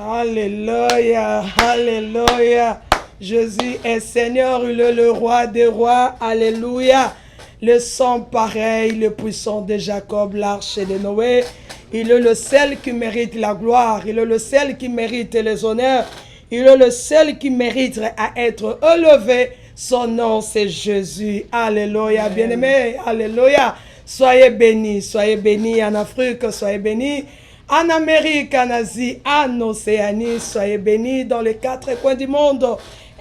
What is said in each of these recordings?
Alléluia, alléluia. Jésus est Seigneur, il est le roi des rois. Alléluia. Le sang pareil, le puissant de Jacob, l'arche de Noé. Il est le seul qui mérite la gloire. Il est le seul qui mérite les honneurs. Il est le seul qui mérite à être élevé. Son nom, c'est Jésus. Alléluia, bien-aimé. Alléluia. Soyez bénis en Afrique, soyez bénis en Amérique, en Asie, en Océanie. Soyez bénis dans les 4 coins du monde.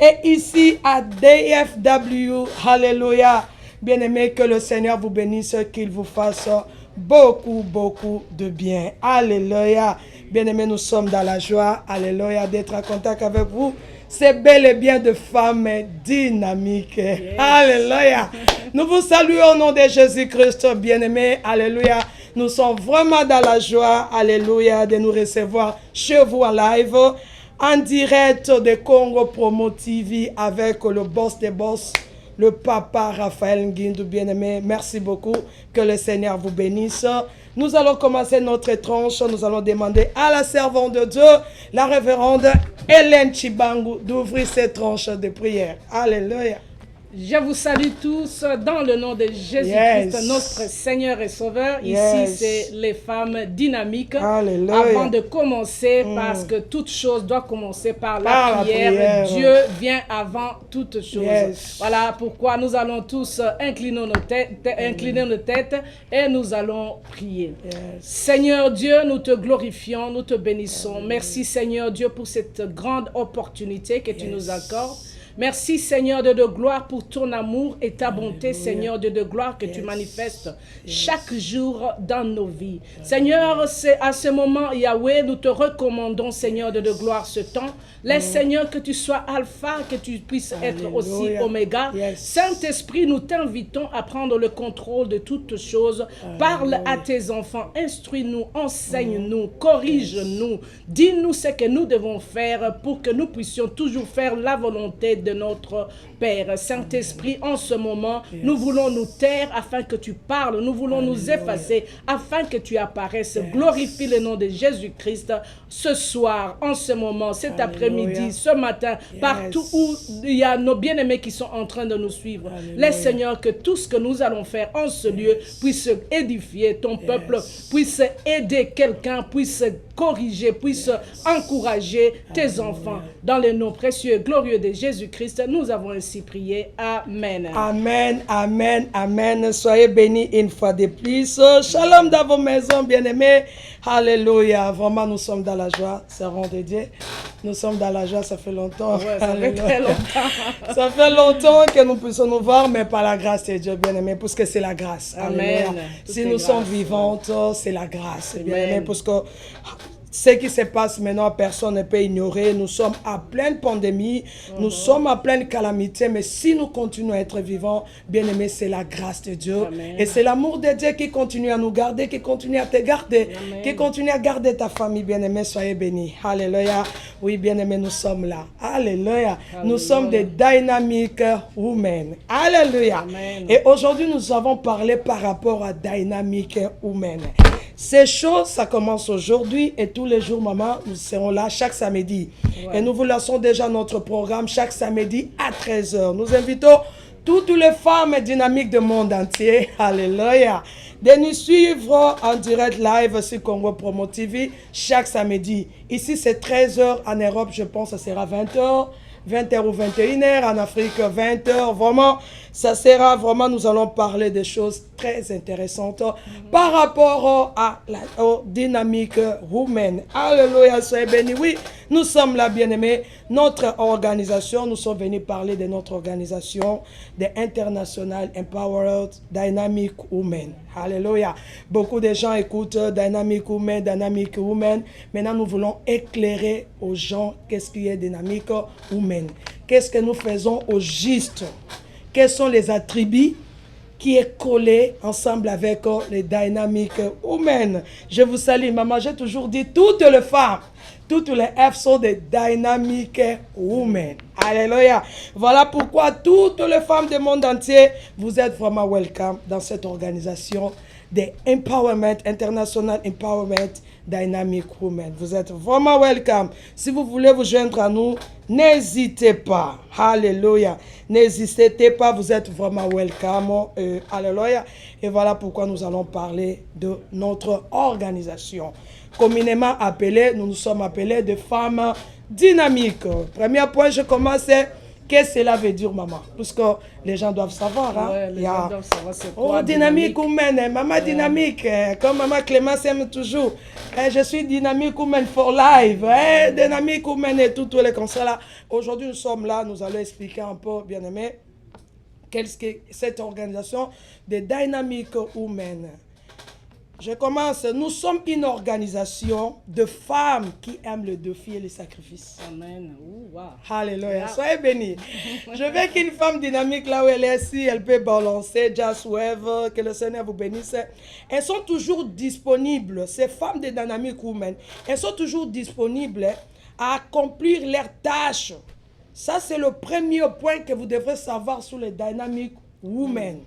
Et ici à DFW, alléluia. Bien-aimés, que le Seigneur vous bénisse, qu'il vous fasse beaucoup, beaucoup de bien. Alléluia. Bien-aimés, nous sommes dans la joie, alléluia, d'être en contact avec vous. C'est bel et bien de femmes dynamiques. Yes. Alléluia. Nous vous saluons au nom de Jésus-Christ, bien-aimés. Alléluia. Nous sommes vraiment dans la joie, alléluia, de nous recevoir chez vous en live, en direct de Congo Promo TV avec le boss des boss, le papa Raphaël Nguindou, bien-aimé. Merci beaucoup. Que le Seigneur vous bénisse. Nous allons commencer notre tranche. Nous allons demander à la servante de Dieu, la révérende Hélène Chibangu, d'ouvrir cette tranche de prière. Alléluia. Je vous salue tous dans le nom de Jésus-Christ, notre Seigneur et Sauveur. Ici, c'est les femmes dynamiques. Alléluia. Avant de commencer, parce que toute chose doit commencer par la prière. Dieu vient avant toute chose. Voilà pourquoi nous allons tous incliner nos têtes et nous allons prier. Seigneur Dieu, nous te glorifions, nous te bénissons. Merci Seigneur Dieu pour cette grande opportunité que tu nous accordes. Merci Seigneur de gloire pour ton amour et ta bonté, Seigneur de gloire que tu manifestes chaque jour dans nos vies. Seigneur, c'est à ce moment, Yahweh, nous te recommandons, Seigneur de gloire, ce temps. Laisse Seigneur que tu sois alpha, que tu puisses être aussi oméga. Saint-Esprit, nous t'invitons à prendre le contrôle de toutes choses. Parle à tes enfants, instruis-nous, enseigne-nous, corrige-nous. Dis-nous ce que nous devons faire pour que nous puissions toujours faire la volonté de notre Père. Saint-Esprit, en ce moment, nous voulons nous taire afin que tu parles. Nous voulons nous effacer afin que tu apparaisses. Glorifie le nom de Jésus-Christ ce soir, en ce moment, cet après-midi, ce matin, partout où il y a nos bien-aimés qui sont en train de nous suivre. Laisse, Seigneur, que tout ce que nous allons faire en ce lieu puisse édifier ton peuple, puisse aider quelqu'un, puisse corriger, puisse encourager tes enfants. Dans le nom précieux et glorieux de Jésus-Christ, nous avons ainsi prié. Amen. Amen, amen, amen. Soyez bénis une fois de plus. Shalom dans vos maisons, bien-aimés. Alléluia. Vraiment, nous sommes dans la joie. Servant de Dieu. Nous sommes dans la joie, ça fait longtemps. Ouais, ça fait très longtemps. Ça fait longtemps que nous puissions nous voir, mais par la grâce de Dieu, bien-aimés, parce que c'est la grâce. Amen. Si nous sommes vivantes, c'est la grâce, bien-aimés, parce que ce qui se passe maintenant, personne ne peut ignorer. Nous sommes à pleine pandémie, nous sommes à pleine calamité, mais si nous continuons à être vivants, bien-aimés, c'est la grâce de Dieu. Amen. Et c'est l'amour de Dieu qui continue à nous garder, qui continue à te garder, qui continue à garder ta famille, bien-aimés. Soyez bénis. Alléluia. Oui, bien-aimés, nous sommes là. Alléluia. Nous sommes des dynamiques women. Alléluia. Amen. Et aujourd'hui, nous avons parlé par rapport à dynamique women. Ces choses, ça commence aujourd'hui et tous les jours, maman, nous serons là chaque samedi. Et nous vous lançons déjà notre programme chaque samedi à 13h. Nous invitons toutes les femmes dynamiques du monde entier, alléluia, de nous suivre en direct live sur Congo Promo TV chaque samedi. Ici, c'est 13h. En Europe, je pense que ce sera 20h. 20h ou 21h, en Afrique 20h, vraiment, ça sera vraiment, nous allons parler de choses très intéressantes par rapport aux dynamiques women. Alléluia, soyez bénis. Oui, nous sommes là, bien-aimés, notre organisation, nous sommes venus parler de notre organisation, de International Empowered Dynamic Women. Alléluia. Beaucoup de gens écoutent Dynamic Women, Dynamic Women. Maintenant, nous voulons éclairer aux gens qu'est-ce qui est Dynamic Women. Qu'est-ce que nous faisons au juste? Quels sont les attributs qui est collé ensemble avec les Dynamic Women? Je vous salue, maman. J'ai toujours dit, toutes les femmes, toutes les F sont des Dynamic Women. Alléluia. Voilà pourquoi toutes les femmes du monde entier, vous êtes vraiment welcome dans cette organisation des Empowerment, International Empowerment Dynamic Women. Vous êtes vraiment welcome. Si vous voulez vous joindre à nous, n'hésitez pas. Alléluia. N'hésitez pas, vous êtes vraiment welcome. Alléluia. Et voilà pourquoi nous allons parler de notre organisation. Communément appelée, nous nous sommes appelés de femmes dynamiques. Premier point, je commence. Qu'est-ce que cela veut dire, maman? Parce que les gens doivent savoir. Hein? Ouais, les gens doivent savoir c'est quoi. Oh, dynamique woman, maman dynamique. Comme maman Clémence aime toujours. Je suis dynamique woman for life. Dynamique woman et tous les conseils là. Aujourd'hui, nous sommes là, nous allons expliquer un peu, bien aimé, qu'est-ce que cette organisation de Dynamic Women. Je commence. Nous sommes une organisation de femmes qui aiment le défi et le sacrifice. Amen. Ouh, wow. Alléluia. Soyez bénis. Je veux qu'une femme dynamique, là où elle est, si elle peut balancer, just wave, que le Seigneur vous bénisse. Elles sont toujours disponibles, ces femmes de Dynamic Women, elles sont toujours disponibles à accomplir leurs tâches. Ça, c'est le premier point que vous devrez savoir sur les Dynamic Women.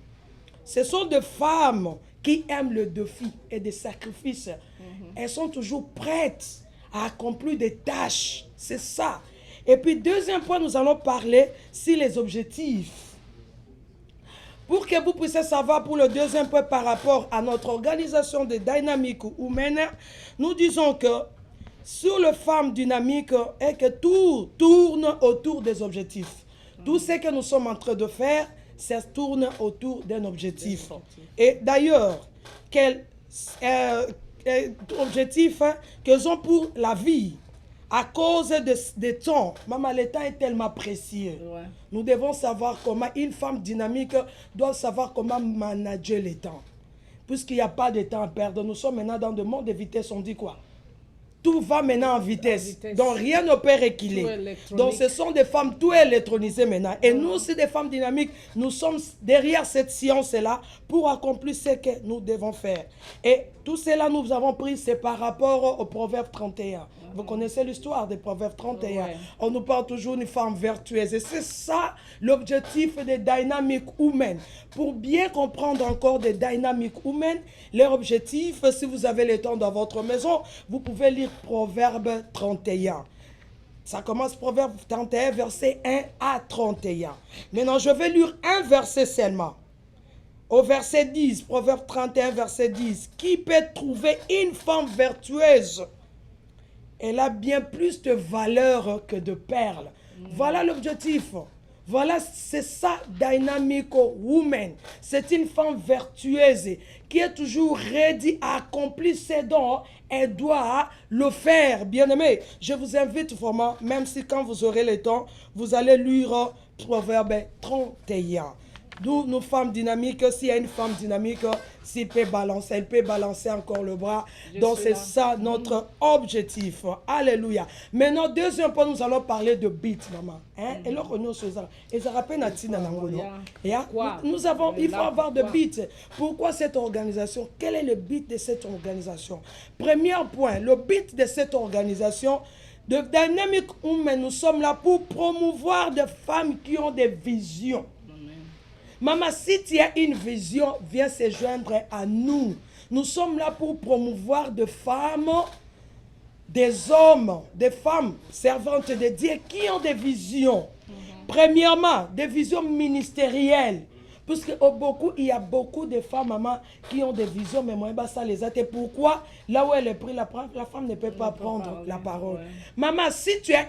Ce sont des femmes qui aiment le défi et des sacrifices. Elles sont toujours prêtes à accomplir des tâches. C'est ça. Et puis, deuxième point, nous allons parler sur les objectifs. Pour que vous puissiez savoir pour le deuxième point par rapport à notre organisation de Dynamic Women, nous disons que sur les femmes dynamiques, et que tout tourne autour des objectifs. Tout ce que nous sommes en train de faire, ça tourne autour d'un objectif. Et d'ailleurs, quel objectif qu'ils ont pour la vie à cause de temps. Maman, le temps est tellement précieux. Ouais. Nous devons savoir comment une femme dynamique doit savoir comment manager le temps. Puisqu'il n'y a pas de temps à perdre. Nous sommes maintenant dans le monde de vitesse. On dit quoi? Tout va maintenant en vitesse. Donc rien ne peut reculer. Donc ce sont des femmes tout électronisées maintenant. Et nous, c'est des femmes dynamiques. Nous sommes derrière cette science-là pour accomplir ce que nous devons faire. Et tout cela, nous avons pris, c'est par rapport au Proverbe 31. Vous connaissez l'histoire des Proverbes 31. On nous parle toujours d'une femme vertueuse. Et c'est ça l'objectif des Dynamic Women. Pour bien comprendre encore des Dynamic Women, leur objectif, si vous avez le temps dans votre maison, vous pouvez lire Proverbe 31. Ça commence Proverbe 31, verset 1 à 31. Maintenant, je vais lire un verset seulement. Au verset 10, Proverbe 31, verset 10. Qui peut trouver une femme vertueuse? Elle a bien plus de valeur que de perles. Voilà l'objectif. Voilà, c'est ça, Dynamic Woman. C'est une femme vertueuse qui est toujours ready à accomplir ses dons. Elle doit le faire, bien aimé. Je vous invite vraiment, même si quand vous aurez le temps, vous allez lire Proverbe 31. D'où nos femmes dynamiques, s'il y a une femme dynamique, s'il peut balancer, elle peut balancer encore le bras. Donc c'est ça notre objectif. Alléluia. Maintenant, deuxième point, nous allons parler de beat, maman. Et là, nous sommes nous avons, il faut avoir de beat. Pourquoi cette organisation? Quel est le but de cette organisation? Premier point, le but de cette organisation, de Dynamic Women, nous sommes là pour promouvoir des femmes qui ont des visions. Maman, si tu as une vision, viens se joindre à nous. Nous sommes là pour promouvoir des femmes, des hommes, des femmes servantes de Dieu qui ont des visions. Premièrement, des visions ministérielles. Parce qu'il y a beaucoup de femmes, maman, qui ont des visions, mais moi, ça les a été. Pourquoi? Là où elle est prise, la femme ne peut pas prendre la parole. Ouais. Maman, si tu as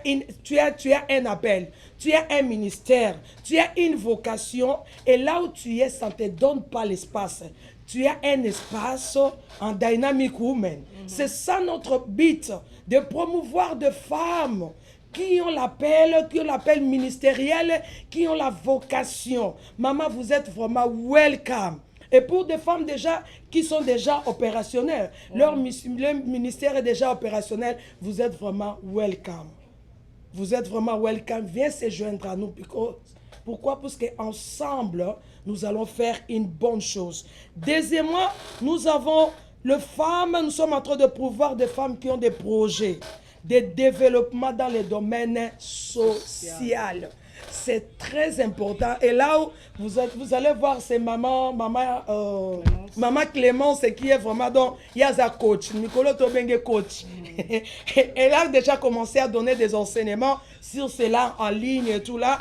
un appel, tu as un ministère, tu as une vocation, et là où tu es, ça ne te donne pas l'espace. Tu as un espace en Dynamic Women. C'est ça notre but, de promouvoir des femmes qui ont l'appel ministériel, qui ont la vocation. Maman, vous êtes vraiment welcome. Et pour des femmes déjà qui sont déjà opérationnelles, leur ministère est déjà opérationnel, vous êtes vraiment welcome. Vous êtes vraiment welcome. Viens se joindre à nous. Pourquoi? Parce qu'ensemble, nous allons faire une bonne chose. Deuxièmement, nous avons les femmes, nous sommes en train de promouvoir des femmes qui ont des projets de développement dans le domaine social. c'est très important. Et là où vous allez voir, c'est maman Clémence qui est vraiment dans Yaza coach, Nicolo Tobenge coach. Elle a déjà commencé à donner des enseignements sur cela en ligne et tout là.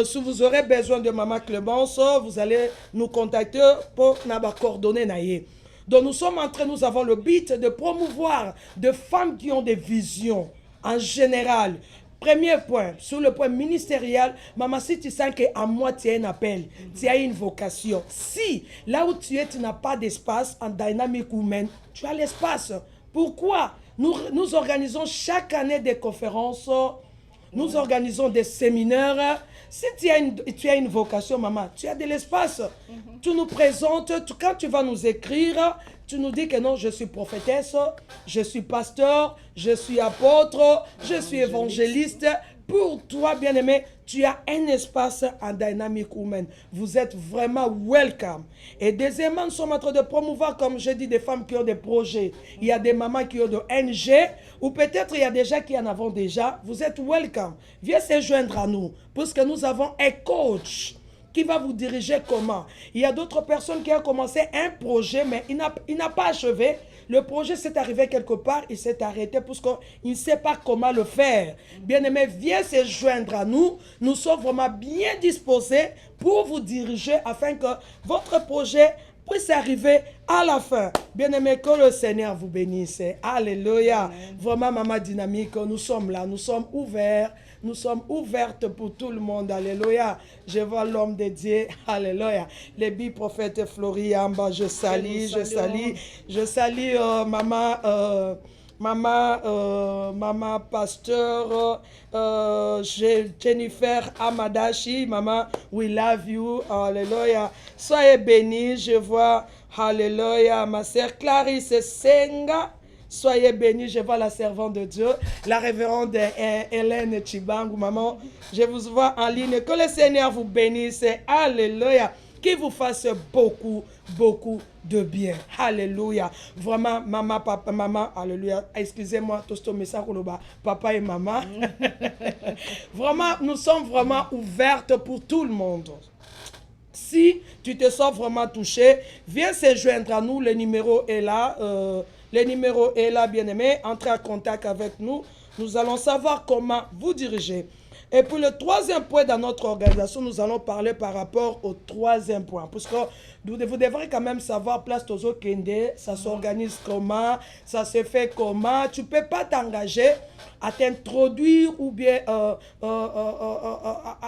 Si vous aurez besoin de maman Clémence, vous allez nous contacter pour nous coordonner. Donc nous avons le but de promouvoir des femmes qui ont des visions en général. Premier point, sur le point ministériel, maman, si tu sens qu'à moi tu as un appel, tu as une vocation. Si là où tu es, tu n'as pas d'espace en dynamique humaine, tu as l'espace. Pourquoi? Nous organisons chaque année des conférences, nous organisons des séminaires. Si tu as une vocation, maman, tu as de l'espace. Tu nous présentes, quand tu vas nous écrire, tu nous dis que non, je suis prophétesse, je suis pasteur, je suis apôtre, je suis évangéliste. Pour toi, bien-aimé, tu as un espace en dynamique humaine. Vous êtes vraiment welcome. Et deuxièmement, nous sommes en train de promouvoir, comme je dis, des femmes qui ont des projets. Il y a des mamans qui ont des ONG, ou peut-être il y a des gens qui en ont déjà. Vous êtes welcome. Viens se joindre à nous, puisque nous avons un coach qui va vous diriger comment. Il y a d'autres personnes qui ont commencé un projet, mais il n'a pas achevé. Le projet s'est arrivé quelque part, il s'est arrêté parce qu'il ne sait pas comment le faire. Bien-aimé, viens se joindre à nous. Nous sommes vraiment bien disposés pour vous diriger afin que votre projet puisse arriver à la fin. Bien-aimé, que le Seigneur vous bénisse. Alléluia. Vraiment, Maman Dynamique, nous sommes là, nous sommes ouverts. Nous sommes ouvertes pour tout le monde. Alléluia. Je vois l'homme de Dieu. Alléluia. Les bi-prophètes Floriamba, je salue. Je salue maman pasteur Jennifer Amadashi. Maman, we love you. Alléluia. Soyez bénis. Je vois, alléluia, ma sœur Clarisse Senga. Soyez bénis, je vois la servante de Dieu, la révérende Hélène Chibangu, maman. Je vous vois en ligne. Que le Seigneur vous bénisse. Alléluia. Qu'il vous fasse beaucoup, beaucoup de bien. Alléluia. Vraiment, maman, papa, maman, alléluia. Excusez-moi, tout ce message, papa et maman. Vraiment, nous sommes vraiment ouvertes pour tout le monde. Si tu te sens vraiment touché, viens se joindre à nous. Le numéro est là. Le numéro est là, bien-aimé. Entrez en contact avec nous. Nous allons savoir comment vous diriger. Et puis le troisième point dans notre organisation, nous allons parler par rapport au troisième point. Parce que vous devrez quand même savoir, place Tozo Kende, ça s'organise comment, ça se fait comment. Tu ne peux pas t'engager à t'introduire ou bien à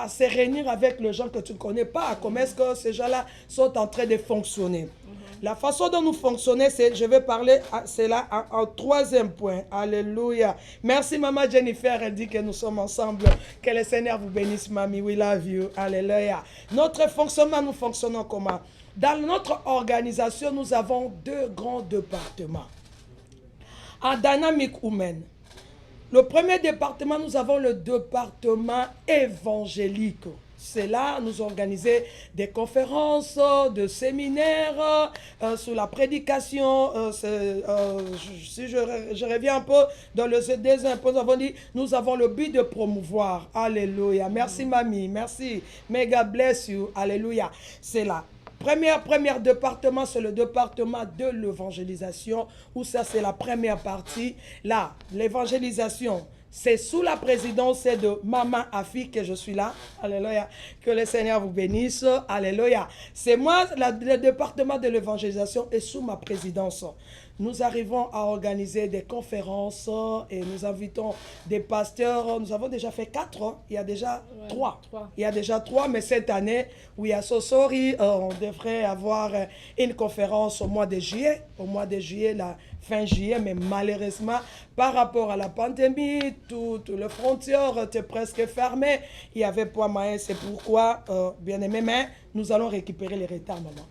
se réunir avec les gens que tu ne connais pas. Comment est-ce que ces gens-là sont en train de fonctionner? La façon dont nous fonctionnons, je vais parler, c'est là en troisième point. Alléluia. Merci maman Jennifer, elle dit que nous sommes ensemble. Que le Seigneur vous bénisse, mamie. We love you. Alléluia. Notre fonctionnement, nous fonctionnons comment? Dans notre organisation, nous avons deux grands départements. En dynamique humaine. Le premier département, nous avons le département évangélique. C'est là, nous organisons des conférences, des séminaires sur la prédication. Si je reviens un peu dans le deuxième point, nous avons le but de promouvoir. Alléluia. Merci, mamie. Merci. May God bless you. Alléluia. C'est là. Premier département, c'est le département de l'évangélisation, où ça, c'est la première partie. Là, l'évangélisation, c'est sous la présidence de Maman Afi que je suis là. Alléluia. Que le Seigneur vous bénisse. Alléluia. C'est moi, le département de l'évangélisation est sous ma présidence. Nous arrivons à organiser des conférences et nous invitons des pasteurs. Nous avons déjà fait 4. Il y a déjà 3. Il y a déjà 3, mais cette année, we are so sorry, on devrait avoir une conférence au mois de juillet. Au mois de juillet, la fin juillet, mais malheureusement, par rapport à la pandémie, toutes les frontières étaient presque fermées. Il n'y avait pas moyen, c'est pourquoi, bien aimé, mais nous allons récupérer les retards, maman.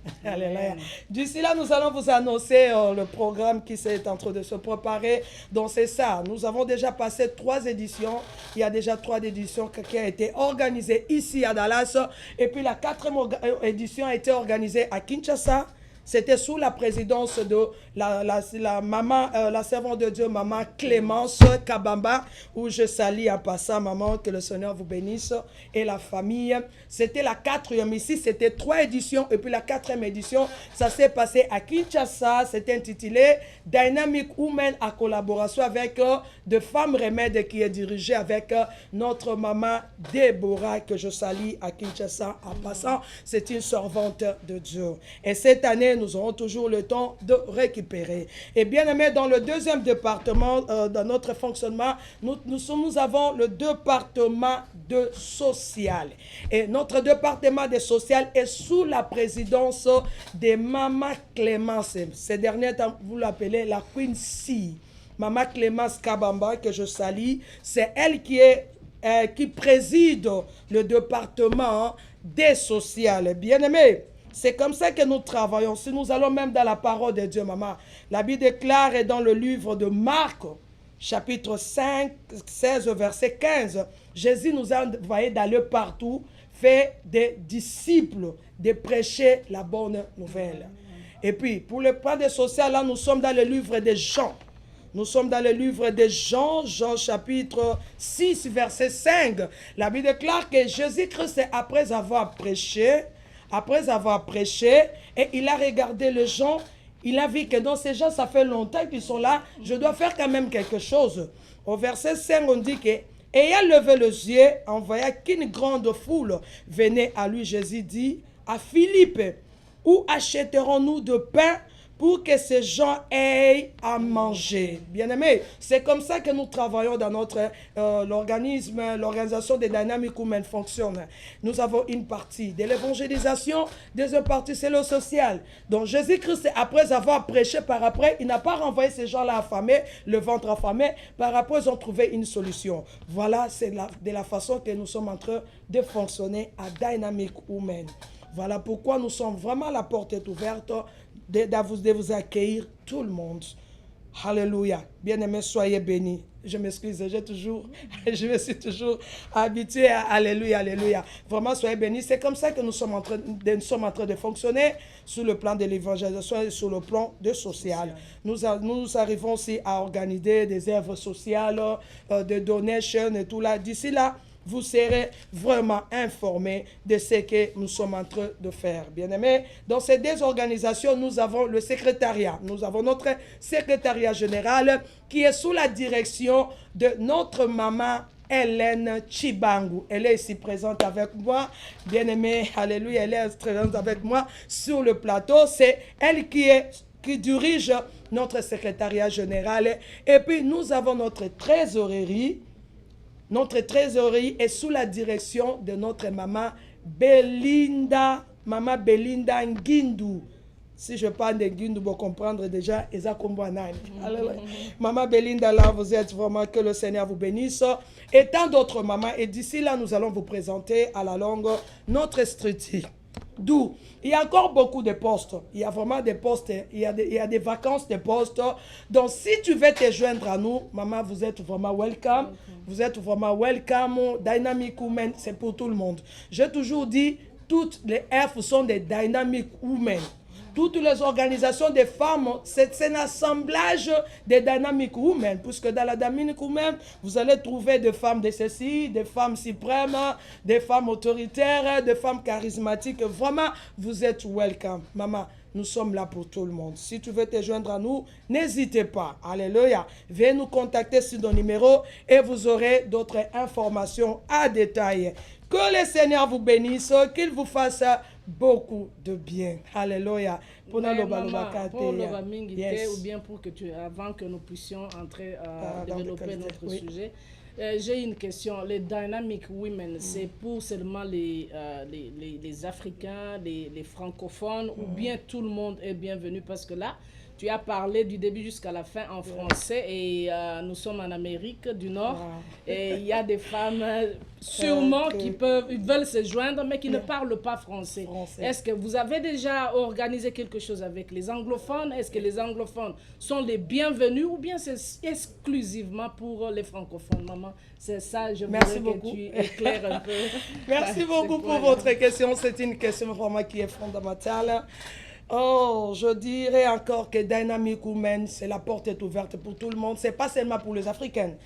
D'ici là, nous allons vous annoncer le programme qui est en train de se préparer. Donc, c'est ça. Nous avons déjà passé 3 éditions. Il y a déjà 3 éditions qui ont été organisées ici à Dallas. Et puis, la 4e édition a été organisée à Kinshasa. c'était sous la présidence de la maman, la servante de Dieu, maman Clémence Kabamba, où je salue en passant, maman, que le Seigneur vous bénisse, et la famille. C'était la 4e ici, c'était 3 éditions, et puis la 4e édition, ça s'est passé à Kinshasa, c'était intitulé Dynamic Women en collaboration avec de femmes remèdes qui est dirigée avec notre maman Déborah, que je salue à Kinshasa en passant. C'est une servante de Dieu. Et cette année, nous aurons toujours le temps de récupérer. Et bien aimé, dans le 2e département de notre fonctionnement, nous avons le département de social. Et notre département de social est sous la présidence de Maman Clémence. Ces derniers temps, vous l'appelez la Queen C. Maman Clémence Kabamba, que je salue, c'est elle qui préside le département des sociales. Bien-aimés, c'est comme ça que nous travaillons. Si nous allons même dans la parole de Dieu, maman, la Bible déclare dans le livre de Marc, chapitre 5, 16, verset 15, Jésus nous a envoyé d'aller partout, faire des disciples, de prêcher la bonne nouvelle. Et puis, pour le plan des sociales, là, nous sommes dans le livre de Jean. Nous sommes dans le livre de Jean, Jean chapitre 6, verset 5. La Bible déclare que Jésus-Christ, après avoir prêché, et il a regardé les gens, il a vu que dans ces gens, ça fait longtemps qu'ils sont là, je dois faire quand même quelque chose. Au verset 5, on dit que, ayant levé les yeux, en voyant qu'une grande foule venait à lui, Jésus dit à Philippe, où achèterons-nous de pain pour que ces gens aient à manger? Bien-aimés, c'est comme ça que nous travaillons dans notre l'organisation des Dynamic Women fonctionne. Nous avons une partie de l'évangélisation, deuxième partie c'est le social. Donc Jésus-Christ, après avoir prêché, par après, il n'a pas renvoyé ces gens-là affamés, le ventre affamé, par après ils ont trouvé une solution. Voilà, c'est de la façon que nous sommes en train de fonctionner à Dynamic Women. Voilà pourquoi nous sommes vraiment, la porte est ouverte de vous accueillir tout le monde. Alléluia. Bien-aimés, soyez bénis. Je m'excuse, je me suis toujours habitué à Alléluia, Alléluia. Vraiment, soyez bénis. C'est comme ça que nous sommes en train de fonctionner sur le plan de l'évangélisation et sur le plan de social. Nous arrivons aussi à organiser des œuvres sociales, de donations et tout là. D'ici là, vous serez vraiment informés de ce que nous sommes en train de faire. Bien-aimés, dans ces 2 organisations, nous avons le secrétariat. Nous avons notre secrétariat général qui est sous la direction de notre maman Hélène Chibangu. Elle est ici présente avec moi. Bien-aimée, alléluia, elle est présente avec moi sur le plateau. C'est elle qui dirige notre secrétariat général. Et puis, nous avons notre trésorerie. Notre trésorerie est sous la direction de notre maman Belinda Ngindu. Si je parle de Ngindu, vous comprendre déjà, Maman Belinda, là, vous êtes vraiment, que le Seigneur vous bénisse. Et tant d'autres mamans. Et d'ici là, nous allons vous présenter à la longue notre structure. D'où il y a encore beaucoup de postes. Il y a vraiment des postes. Il y a des vacances de postes. Donc, si tu veux te joindre à nous, maman, vous êtes vraiment welcome. Vous êtes vraiment welcome. Dynamic Women, c'est pour tout le monde. J'ai toujours dit, toutes les F sont des Dynamic Women. Toutes les organisations des femmes, c'est un assemblage de Dynamic Women, puisque dans la Dynamic Women, vous allez trouver des femmes de ceci, des femmes suprêmes, des femmes autoritaires, des femmes charismatiques. Vraiment, vous êtes welcome. Maman, nous sommes là pour tout le monde. Si tu veux te joindre à nous, n'hésitez pas. Alléluia. Veuillez nous contacter sur nos numéros et vous aurez d'autres informations à détailler. Que le Seigneur vous bénisse, qu'il vous fasse beaucoup de bien. Alléluia. Pour ou bien pour que avant que nous puissions entrer à développer notre sujet. J'ai une question. Les Dynamic Women, c'est pour seulement les Africains, les francophones, ou bien tout le monde est bienvenu? Parce que là, tu as parlé du début jusqu'à la fin en français et nous sommes en Amérique du Nord et il y a des femmes sûrement qui veulent se joindre mais qui ne parlent pas français. Est-ce que vous avez déjà organisé quelque chose avec les anglophones? Est-ce que les anglophones sont les bienvenus ou bien c'est exclusivement pour les francophones? Maman, c'est ça, je voudrais que tu éclaires un peu. Merci beaucoup pour votre question. C'est une question vraiment qui est fondamentale. Oh, je dirais encore que Dynamic Women, c'est la porte est ouverte pour tout le monde. C'est pas seulement pour les Africaines.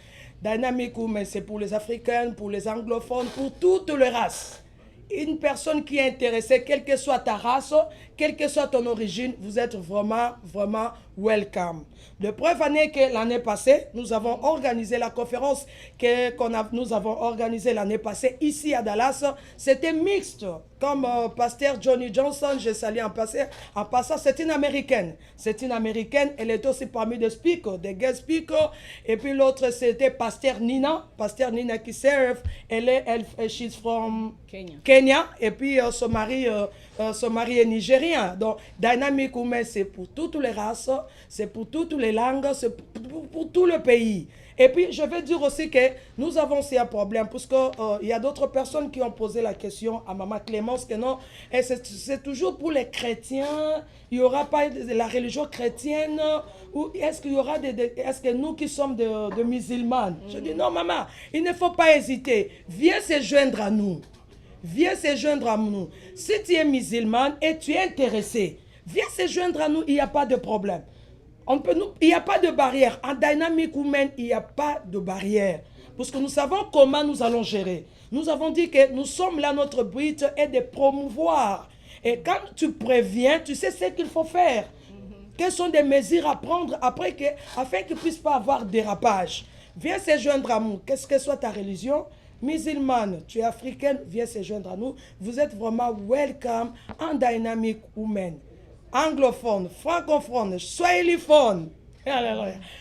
Dynamic Women, c'est pour les Africains, pour les anglophones, pour toutes les races. Une personne qui est intéressée, quelle que soit ta race, quelle que soit ton origine, vous êtes vraiment, vraiment welcome. De preuve en est que l'année passée, nous avons organisé la conférence nous avons organisée l'année passée ici à Dallas. C'était mixte. Comme pasteur Johnny Johnson, je salue en passant, c'est une Américaine. C'est une Américaine, elle est aussi parmi des speakers, des guest speakers. Et puis l'autre, c'était pasteur Nina qui serve. She's from Kenya. Et puis son mari est nigérien. Donc, Dynamic Women, c'est pour toutes les races, c'est pour toutes les langues, c'est pour tout le pays. Et puis, je vais dire aussi que nous avons aussi un problème, parce qu'il y a d'autres personnes qui ont posé la question à Maman Clémence, que non, c'est toujours pour les chrétiens, il n'y aura pas de la religion chrétienne, ou est-ce qu'il y aura est-ce que nous qui sommes de musulmanes? Je dis non, maman, il ne faut pas hésiter, viens se joindre à nous. Viens se joindre à nous. Si tu es musulmane et tu es intéressé, viens se joindre à nous, il n'y a pas de problème. Il n'y a pas de barrière. En Dynamic Women, il n'y a pas de barrière. Parce que nous savons comment nous allons gérer. Nous avons dit que nous sommes là, notre but est de promouvoir. Et quand tu préviens, tu sais ce qu'il faut faire. Quelles sont des mesures à prendre afin qu'il ne puisse pas avoir dérapage. Viens se joindre à nous, qu'est-ce que soit ta religion. Musulmane, tu es africaine, viens se joindre à nous. Vous êtes vraiment welcome en Dynamic Women. Anglophone, francophone, swahiliphone,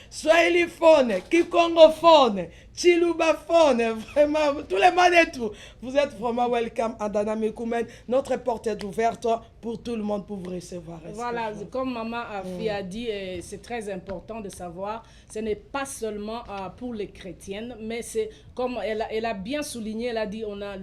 swahiliphone, kikongophone, chilubaphone, vraiment, tous les manettes, vous êtes vraiment welcome à Dynamic Women. Notre porte est ouverte pour tout le monde pour vous recevoir. Voilà, comme Maman Afi a dit, c'est très important de savoir, ce n'est pas seulement pour les chrétiennes, mais c'est comme elle a bien souligné, elle a dit, on a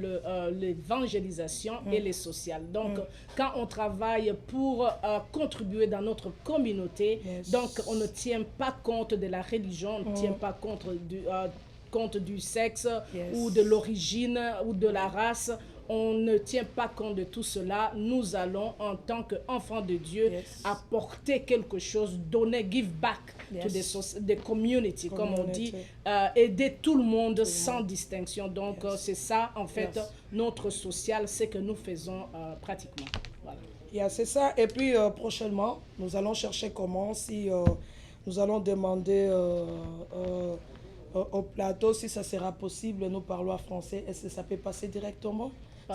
l'évangélisation et les sociales. Donc, quand on travaille pour contribuer dans notre communauté, donc on ne tient pas compte de la religion, on ne tient pas compte du sexe ou de l'origine ou de la race. On ne tient pas compte de tout cela. Nous allons, en tant qu'enfants de Dieu, apporter quelque chose, donner, give back to the community, comme on dit, aider tout le monde sans distinction. Donc, c'est ça, en fait, notre social, c'est que nous faisons pratiquement. Voilà. C'est ça. Et puis, prochainement, nous allons chercher comment, si nous allons demander au plateau si ça sera possible. Nous parlons en français. Est-ce que ça peut passer directement?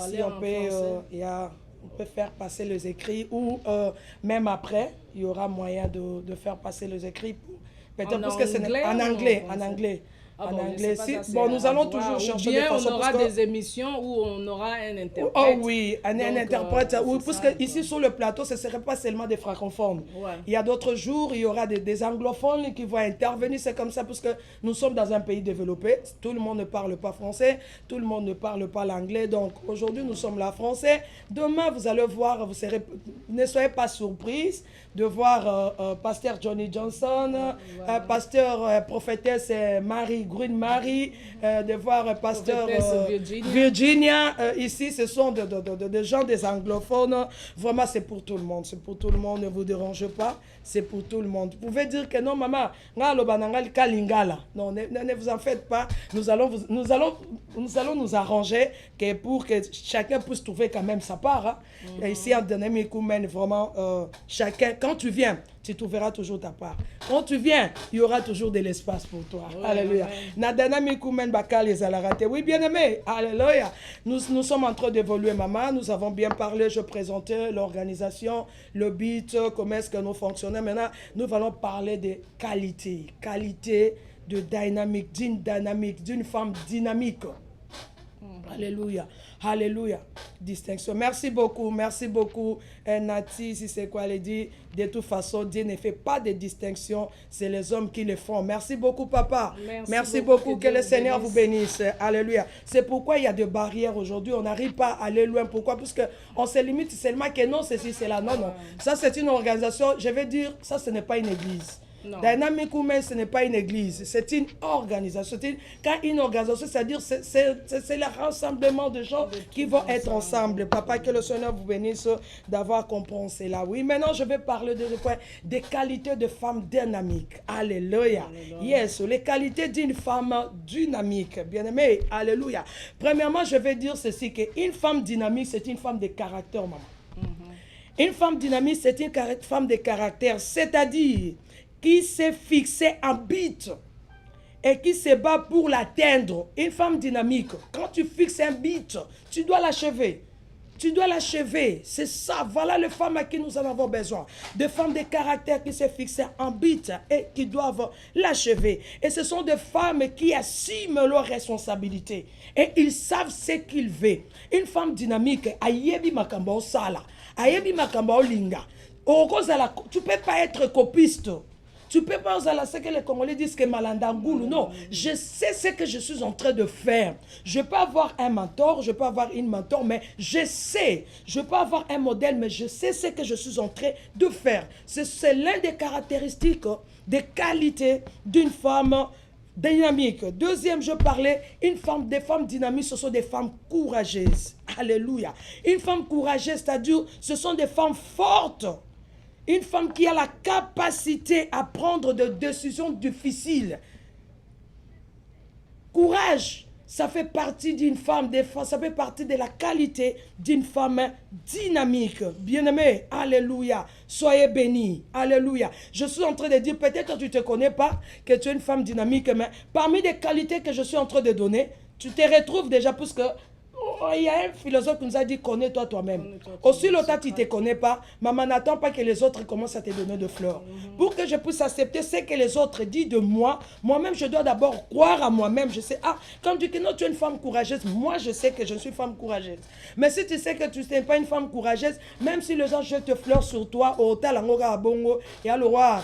Si on peut faire passer les écrits ou même après, il y aura moyen de faire passer les écrits. Peut-être parce que c'est en anglais. Ah en bon, anglais. Si, Bon, nous allons toujours chercher des façons. On aura des émissions où on aura un interprète. Oh oui, un interprète. Oui, parce que ici sur le plateau, ce ne serait pas seulement des francophones. Ouais. Il y a d'autres jours, il y aura des anglophones qui vont intervenir. C'est comme ça parce que nous sommes dans un pays développé. Tout le monde ne parle pas français, tout le monde ne parle pas l'anglais. Donc aujourd'hui, nous sommes là français. Demain, vous allez voir, ne soyez pas surprise de voir pasteur Johnny Johnson, pasteur prophétesse Green Marie, de voir pasteur Virginia. Ici, ce sont des gens des anglophones. Vraiment, c'est pour tout le monde. C'est pour tout le monde. Ne vous dérangez pas. C'est pour tout le monde. Vous pouvez dire que non, maman, non, ne vous en faites pas. Nous allons nous arranger pour que chacun puisse trouver quand même sa part. Hein. Et ici, en Dynamic Women, vraiment, chacun, quand tu viens, tu trouveras toujours ta part. Quand tu viens, il y aura toujours de l'espace pour toi. Alléluia. Oui, bien aimé. Alléluia. Nous sommes en train d'évoluer, maman. Nous avons bien parlé. Je présentais l'organisation, le but, comment est-ce que nous fonctionnons. Maintenant, nous allons parler de qualité. Qualité de dynamique, d'une femme dynamique. Alléluia. Alléluia. Distinction. Merci beaucoup. Nati, si c'est quoi elle dit. De toute façon, Dieu ne fait pas de distinction. C'est les hommes qui le font. Merci beaucoup, papa. Merci beaucoup. Que le Seigneur vous bénisse. Alléluia. C'est pourquoi il y a des barrières aujourd'hui. On n'arrive pas à aller loin. Pourquoi? Parce qu'on se limite seulement que non, ceci, c'est là. Non. Ça, c'est une organisation. Je vais dire, ça, ce n'est pas une église. Dynamic Women, ce n'est pas une église, c'est une organisation. Quand une organisation, c'est-à-dire c'est le rassemblement de gens qui vont être ensemble. Papa, que le Seigneur vous bénisse d'avoir compris cela. Oui, maintenant je vais parler des qualités de femmes dynamiques. Alléluia. Yes, les qualités d'une femme dynamique. Bien-aimé, alléluia. Premièrement, je vais dire ceci, qu'une femme dynamique, c'est une femme de caractère, maman. Une femme dynamique, c'est une femme de caractère, c'est-à-dire qui s'est fixée un but et qui se bat pour l'atteindre. Une femme dynamique, quand tu fixes un but, tu dois l'achever. Tu dois l'achever. C'est ça. Voilà les femmes à qui nous en avons besoin. Des femmes de caractère qui s'est fixées un but et qui doivent l'achever. Et ce sont des femmes qui assument leurs responsabilités. Et ils savent ce qu'ils veulent. Une femme dynamique, ayebi makamba osala, ayebi makamba olinga. Tu ne peux pas être copiste. Tu ne peux pas aller ce que les Congolais disent que Malandangoulou. Non, je sais ce que je suis en train de faire. Je peux avoir un mentor, je peux avoir une mentor, mais je sais. Je peux avoir un modèle, mais je sais ce que je suis en train de faire. C'est l'un des caractéristiques, des qualités d'une femme dynamique. Deuxième, je parlais, des femmes dynamiques, ce sont des femmes courageuses. Alléluia. Une femme courageuse, c'est-à-dire, ce sont des femmes fortes. Une femme qui a la capacité à prendre des décisions difficiles. Courage, ça fait partie d'une femme, ça fait partie de la qualité d'une femme dynamique. Bien-aimé, alléluia, soyez bénis, alléluia. Je suis en train de dire, peut-être que tu ne te connais pas, que tu es une femme dynamique, mais parmi les qualités que je suis en train de donner, tu te retrouves déjà parce que il y a un philosophe qui nous a dit, connais-toi toi-même. Aussi longtemps que tu ne te connais pas, maman, n'attends pas que les autres commencent à te donner de fleurs. Pour que je puisse accepter ce que les autres disent de moi, moi-même, je dois d'abord croire à moi-même. Je sais, quand tu dis que non, tu es une femme courageuse, moi, je sais que je suis une femme courageuse. Mais si tu sais que tu n'es pas une femme courageuse, même si les gens jettent fleurs sur toi, au talangoga bongo, il y a le roi,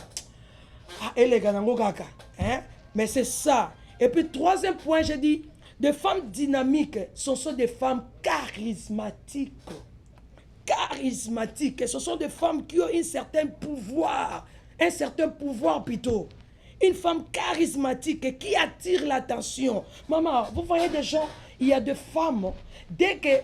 mais c'est ça. Et puis, troisième point, j'ai dit, des femmes dynamiques, ce sont des femmes charismatiques. Charismatiques. Ce sont des femmes qui ont un certain pouvoir plutôt. Une femme charismatique qui attire l'attention. Maman, vous voyez des gens, il y a des femmes, dès que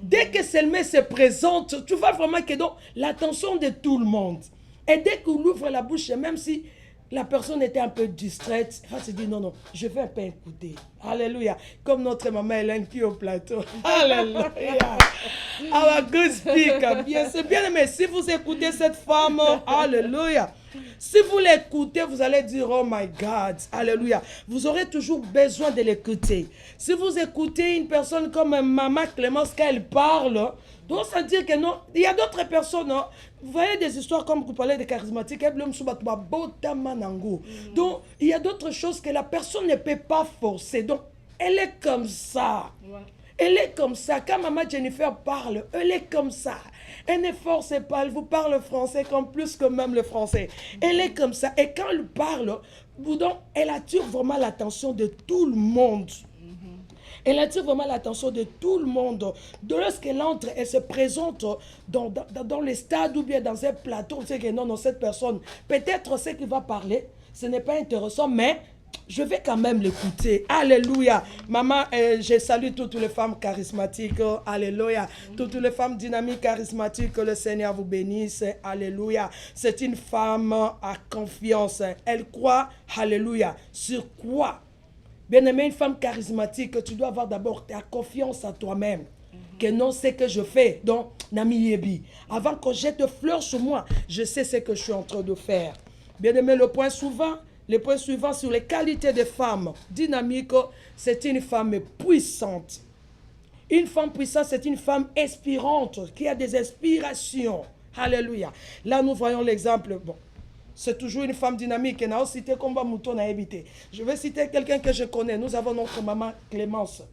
dès que Selmé se présente, tu vois vraiment que donc l'attention de tout le monde. Et dès qu'il ouvre la bouche, même si la personne était un peu distraite, elle se dit non, je vais un peu écouter. Alléluia. Comme notre maman Hélène qui est au plateau. Alléluia. Our good speaker. Bien, c'est bien aimé. Si vous écoutez cette femme, alléluia. Si vous l'écoutez, vous allez dire, oh my God, alléluia. Vous aurez toujours besoin de l'écouter. Si vous écoutez une personne comme Maman Clémence, quand elle parle, donc ça veut dire que non, il y a d'autres personnes, non? Vous voyez des histoires comme vous parlez de charismatiques, donc il y a d'autres choses que la personne ne peut pas forcer. Donc elle est comme ça. Elle est comme ça. Quand Maman Jennifer parle, elle est comme ça. Elle ne force pas, elle vous parle français comme plus que même le français. Elle est comme ça. Et quand elle parle, elle attire vraiment l'attention de tout le monde. Elle attire vraiment l'attention de tout le monde. Lorsqu'elle entre, elle se présente dans les stades ou bien dans un plateau. On sait que non, cette personne, peut-être ce qu'il va parler, ce n'est pas intéressant, mais je vais quand même l'écouter. Alléluia. Maman, je salue toutes les femmes charismatiques. Alléluia. Toutes les femmes dynamiques, charismatiques. Que le Seigneur vous bénisse. Alléluia. C'est une femme à confiance. Elle croit, alléluia. Sur quoi? Bien-aimé, une femme charismatique, tu dois avoir d'abord ta confiance en toi-même. Que non, c'est que je fais. Donc, Nami Yebi, avant que jette de fleurs sur moi, je sais ce que je suis en train de faire. Bien-aimé, le point suivant sur les qualités des femmes dynamiques, c'est une femme puissante. Une femme puissante, c'est une femme inspirante, qui a des inspirations. Alléluia. Là, nous voyons l'exemple. Bon. C'est toujours une femme dynamique. Et n'a cité Comba Mouton à éviter. Je vais citer quelqu'un que je connais. Nous avons notre maman Clémence.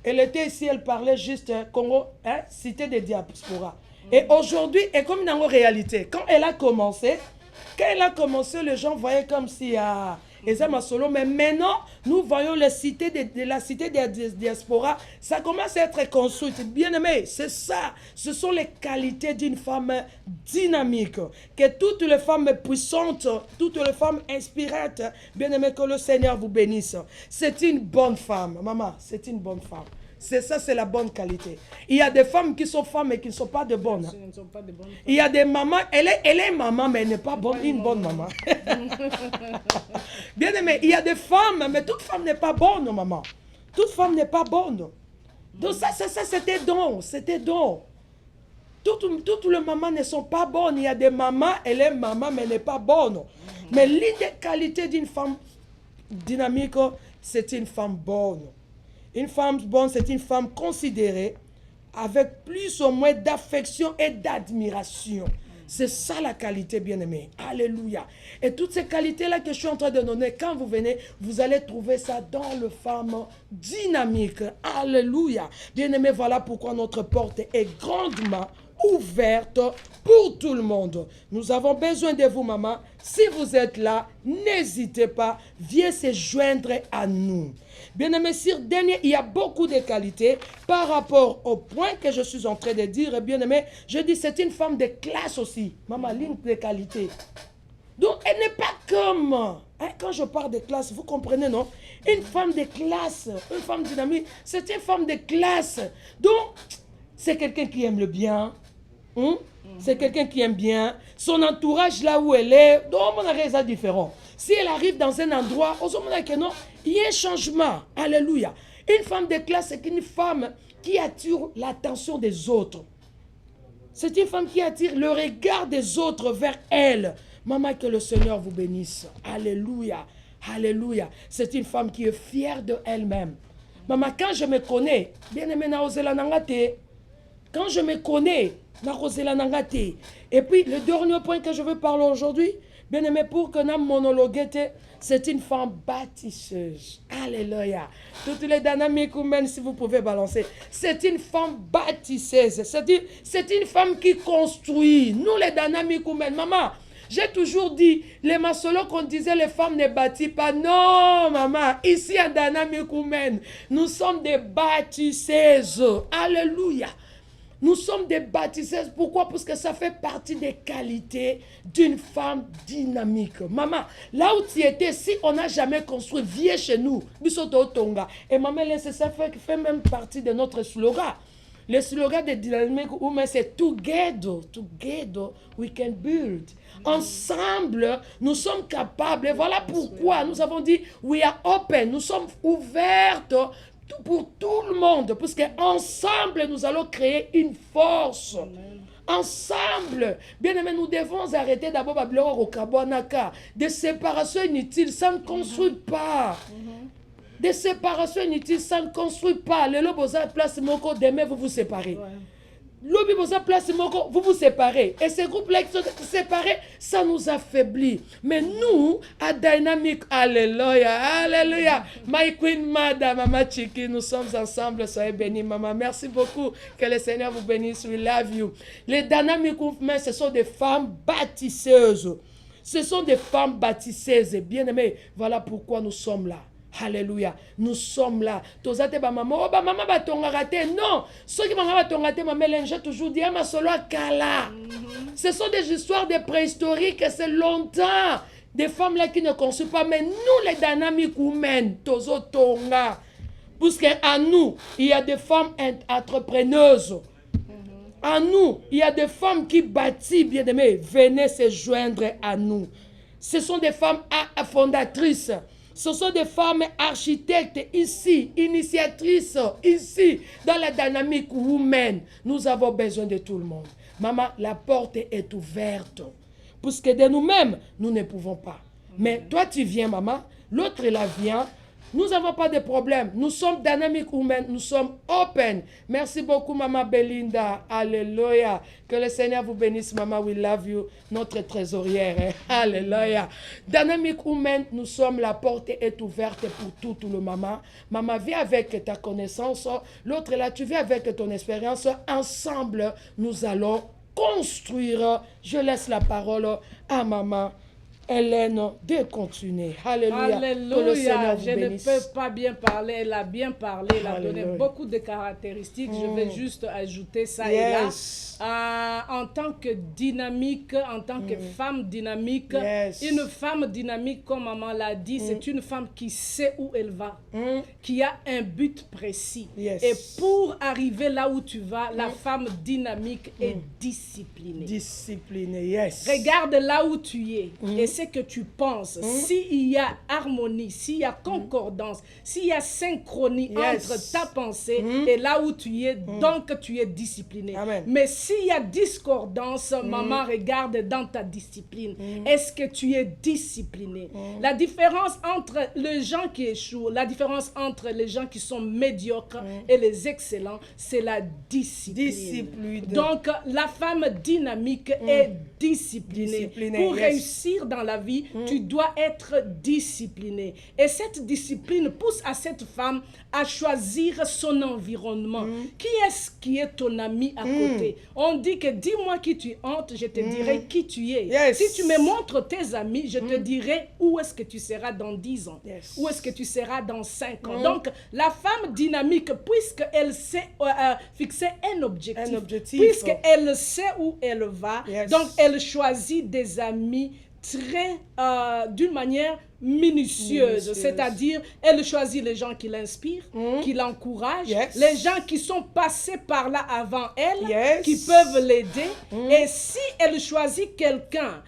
Elle était ici, elle parlait juste Congo, cité des diaspora. Et aujourd'hui, et comme dans la réalité, quand elle a commencé, les gens voyaient comme si Et ça, ma solo. Mais maintenant, nous voyons la cité de la cité de diaspora. Ça commence à être construit. Bien aimé, c'est ça. Ce sont les qualités d'une femme dynamique. Que toutes les femmes puissantes, toutes les femmes inspirantes, bien aimé, que le Seigneur vous bénisse. C'est une bonne femme. Maman, c'est une bonne femme. C'est ça, c'est la bonne qualité. Il y a des femmes qui sont femmes et qui ne sont pas de bonnes. Il y a des mamans, elle est maman, mais elle n'est pas bonne, une bonne maman. Bien aimé, il y a des femmes, mais toute femme n'est pas bonne, maman. Toute femme n'est pas bonne. Donc ça c'était don, c'était don. Toutes les mamans ne sont pas bonnes. Il y a des mamans, elle est maman, mais elle n'est pas bonne. Mais l'une des qualités d'une femme dynamique, c'est une femme bonne. Une femme bonne, c'est une femme considérée avec plus ou moins d'affection et d'admiration. C'est ça la qualité, bien-aimée. Alléluia. Et toutes ces qualités-là que je suis en train de donner, quand vous venez, vous allez trouver ça dans le femme dynamique. Alléluia. Bien-aimé, voilà pourquoi notre porte est grandement ouverte pour tout le monde. Nous avons besoin de vous, maman. Si vous êtes là, n'hésitez pas, viens se joindre à nous. Bien-aimé, sur dernier, il y a beaucoup de qualités par rapport au point que je suis en train de dire. Bien-aimé, je dis c'est une femme de classe aussi. Maman, ligne de qualité. Donc, elle n'est pas comme... Hein, quand je parle de classe, vous comprenez, non? Une femme de classe, une femme dynamique, c'est une femme de classe. Donc, c'est quelqu'un qui aime le bien. C'est quelqu'un qui aime bien. Son entourage, là où elle est, donc, on a raison différent. Si elle arrive dans un endroit, il y a un changement. Alléluia. Une femme de classe, c'est une femme qui attire l'attention des autres. C'est une femme qui attire le regard des autres vers elle. Maman, que le Seigneur vous bénisse. Alléluia. Alléluia. C'est une femme qui est fière de elle-même. Maman, quand je me connais, bien aimé, quand je me connais, et puis le dernier point que je veux parler aujourd'hui, bien aimé, pour que nous monologuions, c'est une femme bâtisseuse. Alléluia. Toutes les dynamiques humaines, si vous pouvez balancer. C'est une femme bâtisseuse. C'est une femme qui construit. Nous, les dynamiques humaines, maman, j'ai toujours dit, les maçons qu'on disait les femmes ne bâtissent pas. Non, maman, ici à dynamique humaine, nous sommes des bâtisseuses. Alléluia. Nous sommes des bâtisseuses. Pourquoi? Parce que ça fait partie des qualités d'une femme dynamique. Maman, là où tu étais, si on n'a jamais construit, viens chez nous. Et maman, ça fait même partie de notre slogan. Le slogan de dynamique humaine, c'est Together, together we can build. Ensemble, nous sommes capables. Et voilà pourquoi nous avons dit, we are open. Nous sommes ouvertes pour tout le monde, parce qu'ensemble, nous allons créer une force. Ensemble, bien aimé, nous devons arrêter d'abord des séparations inutiles, ça ne construit pas. Des séparations inutiles, ça ne construit pas. Le lobo a place moko, demain vous vous séparez. Lobi boza place moko, vous vous séparez. Et ces groupes-là qui sont séparés, ça nous affaiblit. Mais nous, à Dynamique, alléluia, alléluia. My Queen Mada, Mama Chiki, nous sommes ensemble. Soyez bénis, maman. Merci beaucoup. Que le Seigneur vous bénisse. We love you. Les Dynamiques, ce sont des femmes bâtisseuses. Ce sont des femmes bâtisseuses. Bien aimées, voilà pourquoi nous sommes là. Alléluia. Nous sommes là. Tozate ba maman, oh ba maman ba tongaraté. Non. Ceux qui maman ba tongaraté, maman j'ai toujours dit, ma solo kala. Ce sont des histoires de préhistoriques, c'est longtemps. Des femmes là qui ne construisent pas, mais nous les dynamiques humaines, tozo tonga. Parce qu'à nous, il y a des femmes entrepreneuses. En nous, il y a des femmes qui bâtissent, bien aimés. Venez se joindre à nous. Ce sont des femmes fondatrices. Ce sont des femmes architectes ici, initiatrices ici, dans la dynamique humaine. Nous avons besoin de tout le monde. Maman, la porte est ouverte. Parce que de nous-mêmes, nous ne pouvons pas. Mais toi, tu viens, maman. L'autre, là, vient. Nous n'avons pas de problème. Nous sommes dynamiques humaines. Nous sommes open. Merci beaucoup, maman Belinda. Alléluia. Que le Seigneur vous bénisse, maman. We love you. Notre trésorière. Alléluia. Dynamique humaine, nous sommes, la porte est ouverte pour tout le maman. Maman, viens avec ta connaissance. L'autre là, tu viens avec ton expérience. Ensemble, nous allons construire. Je laisse la parole à maman Hélène de continuer. Alléluia. Alléluia. Je ne peux pas bien parler. Elle a bien parlé. Elle a donné beaucoup de caractéristiques. Je vais juste ajouter ça et là. En tant que dynamique, en tant que femme dynamique, une femme dynamique, comme maman l'a dit, c'est une femme qui sait où elle va, qui a un but précis. Et pour arriver là où tu vas, la femme dynamique est disciplinée. Disciplinée, yes. Regarde là où tu es et ce que tu penses. S'il y a harmonie, s'il y a concordance, s'il y a synchronie entre ta pensée et là où tu es, donc tu es discipliné. Amen. Mais s'il y a discordance, maman, regarde dans ta discipline. Est-ce que tu es discipliné? La différence entre les gens qui échouent, la différence entre les gens qui sont médiocres et les excellents, c'est la discipline. Donc, la femme dynamique est disciplinée. Pour réussir dans la vie, tu dois être discipliné. Et cette discipline pousse à cette femme à choisir son environnement. Qui est-ce qui est ton ami à côté? On dit que dis-moi qui tu hantes, je te dirai qui tu es. Si tu me montres tes amis, je te dirai où est-ce que tu seras dans 10 ans. Où est-ce que tu seras dans 5 ans. Donc, la femme dynamique, puisqu'elle sait fixer un objectif, puisqu'elle sait où elle va, donc elle choisit des amis très, d'une manière minusieuse, c'est-à-dire elle choisit les gens qui l'inspirent, qui l'encouragent, les gens qui sont passés par là avant elle, qui peuvent l'aider. Et si elle choisit quelqu'un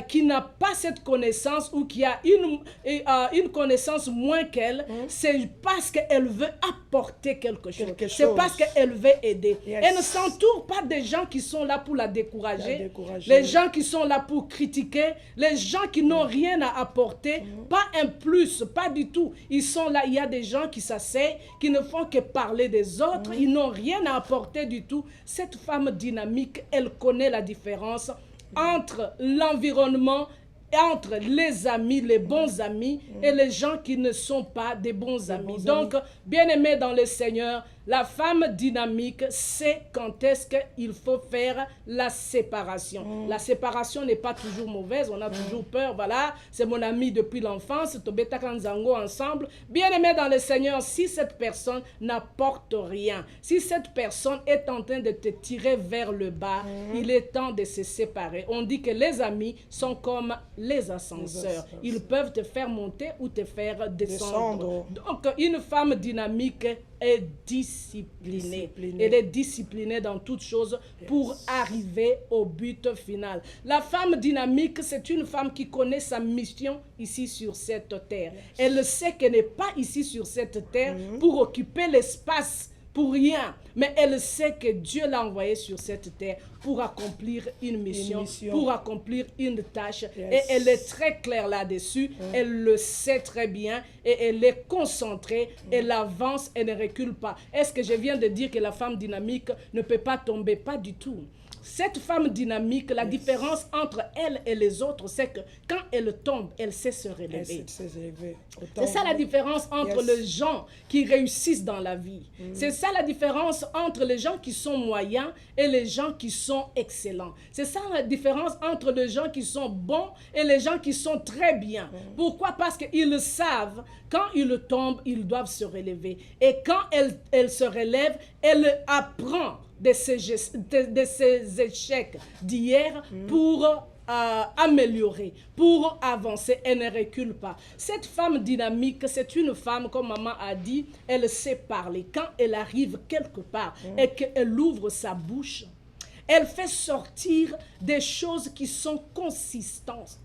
qui n'a pas cette connaissance ou qui a une connaissance moins qu'elle, c'est parce qu'elle veut apporter quelque chose. C'est parce qu'elle veut aider. Elle ne s'entoure pas des gens qui sont là pour la décourager, les gens qui sont là pour critiquer, les gens qui n'ont rien à apporter, pas un plus, pas du tout. Ils sont là, il y a des gens qui s'asseyent, qui ne font que parler des autres, ils n'ont rien à apporter du tout. Cette femme dynamique, elle connaît la différence entre l'environnement, entre les amis, les bons amis, et les gens qui ne sont pas des bons amis. Donc, bien-aimés dans le Seigneur, la femme dynamique sait quand est-ce qu'il faut faire la séparation. La séparation n'est pas toujours mauvaise, on a toujours peur, voilà, c'est mon ami depuis l'enfance, Tobeta Kanzango ensemble. Bien-aimés dans le Seigneur, si cette personne n'apporte rien, si cette personne est en train de te tirer vers le bas, il est temps de se séparer. On dit que les amis sont comme les ascenseurs. Ils peuvent te faire monter ou te faire descendre. Donc, une femme dynamique est disciplinée. Elle est disciplinée dans toutes choses pour arriver au but final. La femme dynamique, c'est une femme qui connaît sa mission ici sur cette terre. Elle sait qu'elle n'est pas ici sur cette terre pour occuper l'espace pour rien, mais elle sait que Dieu l'a envoyée sur cette terre pour accomplir une mission. Pour accomplir une tâche. Et elle est très claire là-dessus, elle le sait très bien et elle est concentrée, elle avance, elle ne recule pas. Est-ce que je viens de dire que la femme dynamique ne peut pas tomber? Pas du tout. Cette femme dynamique, la différence entre elle et les autres, c'est que quand elle tombe, elle sait se relever. C'est ça la différence entre les gens qui réussissent dans la vie. C'est ça la différence entre les gens qui sont moyens et les gens qui sont excellents. C'est ça la différence entre les gens qui sont bons et les gens qui sont très bien. Pourquoi? Parce qu'ils savent, quand ils tombent, ils doivent se relever. Et quand elle se relève, elle apprend de ces échecs d'hier pour améliorer, pour avancer. Elle ne recule pas. Cette femme dynamique, c'est une femme, comme maman a dit, elle sait parler. Quand elle arrive quelque part et qu'elle ouvre sa bouche, elle fait sortir des choses qui sont consistantes.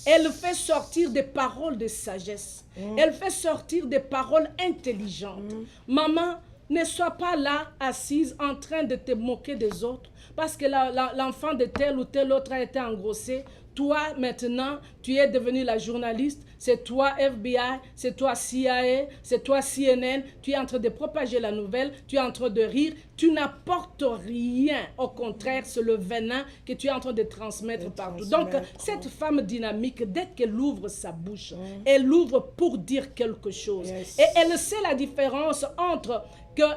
Elle fait sortir des paroles de sagesse. Elle fait sortir des paroles intelligentes. Maman, ne sois pas là, assise, en train de te moquer des autres, parce que l'enfant de tel ou tel autre a été engrossé. Toi, maintenant, tu es devenu la journaliste, c'est toi FBI, c'est toi CIA, c'est toi CNN, tu es en train de propager la nouvelle, tu es en train de rire, tu n'apportes rien. Au contraire, c'est le venin que tu es en train de transmettre partout. Donc, cette femme dynamique, dès qu'elle ouvre sa bouche, elle ouvre pour dire quelque chose. Et elle sait la différence entre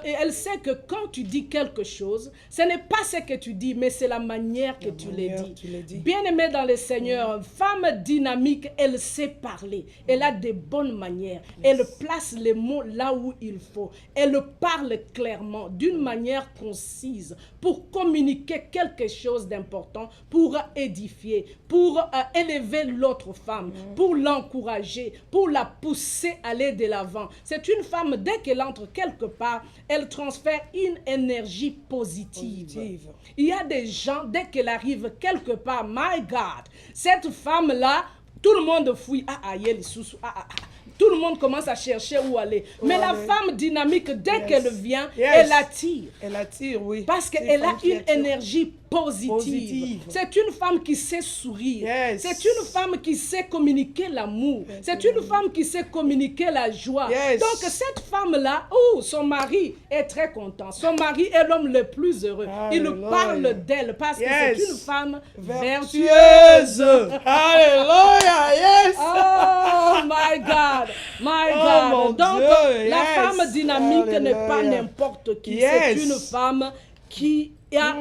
elle sait que quand tu dis quelque chose, ce n'est pas ce que tu dis, mais c'est la manière que tu l'as dit. Bien-aimée dans le Seigneur, femme dynamique, elle sait parler. Elle a de bonnes manières. Elle place les mots là où il faut. Elle parle clairement, d'une manière concise, pour communiquer quelque chose d'important, pour édifier, pour élever l'autre femme, pour l'encourager, pour la pousser à aller de l'avant. C'est une femme, dès qu'elle entre quelque part, elle transfère une énergie positive. Il y a des gens, dès qu'elle arrive quelque part, my God, cette femme-là, tout le monde fouille. Tout le monde commence à chercher où aller. Mais la femme dynamique, dès qu'elle vient, elle attire. Elle attire, oui. Parce qu'elle a une énergie positive. C'est une femme qui sait sourire. C'est une femme qui sait communiquer l'amour. C'est une femme qui sait communiquer la joie. Donc cette femme-là, son mari est très content. Son mari est l'homme le plus heureux. Il parle d'elle parce que c'est une femme vertueuse. Alléluia, yes. Oh my God. My God. Donc, Dieu, la femme dynamique n'est pas n'importe qui. C'est une femme qui a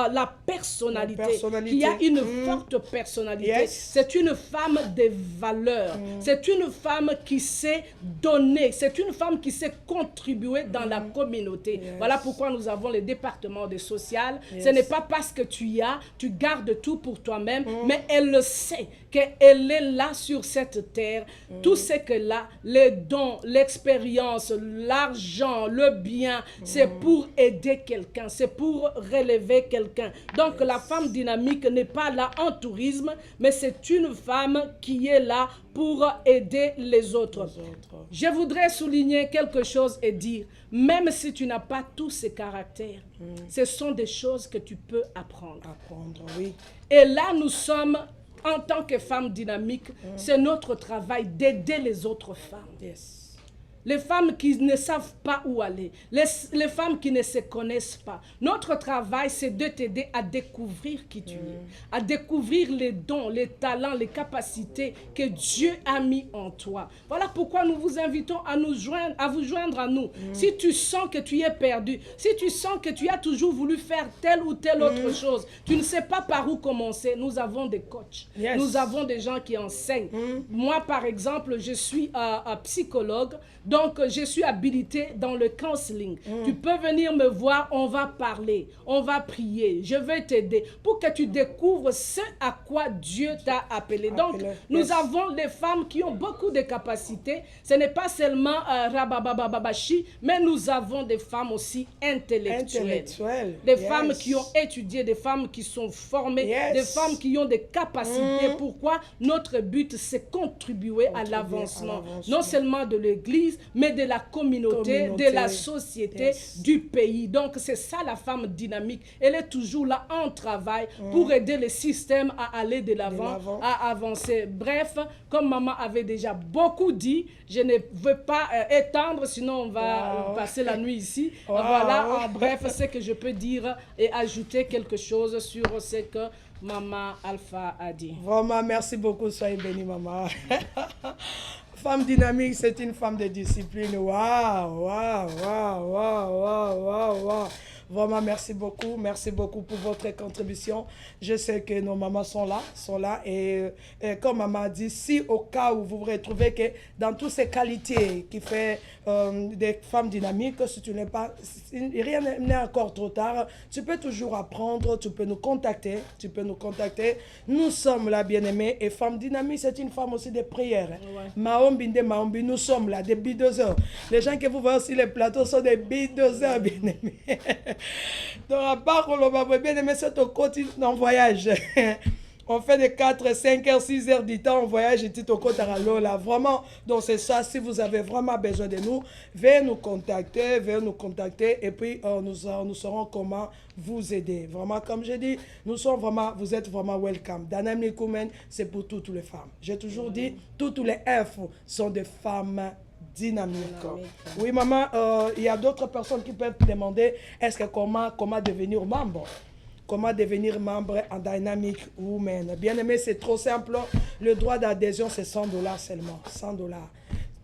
la personnalité, qui a une forte personnalité. C'est une femme de valeur. C'est une femme qui sait donner. C'est une femme qui sait contribuer dans la communauté. Voilà pourquoi nous avons le département de social. Ce n'est pas parce que tu gardes tout pour toi-même, mais elle le sait qu'elle est là sur cette terre. Tout ce qu'elle a, les dons, l'expérience, l'argent, le bien, c'est pour aider quelqu'un, c'est pour relever quelqu'un. Donc la femme dynamique n'est pas là en tourisme, mais c'est une femme qui est là pour aider les autres. Je voudrais souligner quelque chose et dire, même si tu n'as pas tous ces caractères, ce sont des choses que tu peux apprendre. Et là, nous sommes, en tant que femmes dynamiques, c'est notre travail d'aider les autres femmes. Les femmes qui ne savent pas où aller, les femmes qui ne se connaissent pas. Notre travail, c'est de t'aider à découvrir qui tu es, à découvrir les dons, les talents, les capacités que Dieu a mis en toi. Voilà pourquoi nous vous invitons à vous joindre à nous. Si tu sens que tu es perdu, si tu sens que tu as toujours voulu faire telle ou telle autre chose, tu ne sais pas par où commencer, nous avons des coachs. Nous avons des gens qui enseignent. Moi, par exemple, je suis un psychologue. Donc, je suis habilitée dans le counseling. Tu peux venir me voir, on va parler, on va prier. Je vais t'aider pour que tu découvres ce à quoi Dieu t'a appelé. Donc, nous avons des femmes qui ont beaucoup de capacités. Ce n'est pas seulement rababababachi, mais nous avons des femmes aussi intellectuelles. Des femmes qui ont étudié, des femmes qui sont formées, des femmes qui ont des capacités. Pourquoi? Notre but, c'est contribuer à l'avancement, non seulement de l'Église, mais de la communauté, de la société, du pays. Donc, c'est ça la femme dynamique. Elle est toujours là en travail pour aider le système à aller de l'avant, à avancer. Bref, comme maman avait déjà beaucoup dit, je ne veux pas étendre, sinon on va passer la nuit ici. Voilà, en bref, ce que je peux dire et ajouter quelque chose sur ce que Maman Alpha a dit. Vraiment, merci beaucoup. Soyez bénis, maman. Femme dynamique, c'est une femme de discipline. Waouh, waouh, waouh, waouh, waouh, waouh. Vraiment, merci beaucoup pour votre contribution. Je sais que nos mamans sont là. Et comme maman a dit, si au cas où vous vous retrouvez que dans toutes ces qualités qui fait des femmes dynamiques, si tu n'es pas, rien n'est encore trop tard, tu peux toujours apprendre, tu peux nous contacter. Nous sommes là, bien-aimés, et femme dynamique, c'est une femme aussi de prière. Maombi, nous sommes là, des bidoseurs. Les gens que vous voyez sur les plateaux sont des bidoseurs, bien-aimés. Donc, à part qu'on va bien aimer c'est au quotidien en voyage. On fait des 4, 5 heures, 6 heures du temps en voyage et tout au côté là. Vraiment, donc c'est ça. Si vous avez vraiment besoin de nous, veuillez nous contacter et puis nous saurons comment vous aider. Vraiment, comme je dis, vous êtes vraiment welcome. Dynamic Women, c'est pour toutes les femmes. J'ai toujours dit, toutes les F sont des femmes dynamique. Oui, maman, il y a d'autres personnes qui peuvent demander comment devenir membre. Comment devenir membre en Dynamic Women. Bien aimé, c'est trop simple. Le droit d'adhésion, c'est $100 seulement. $100.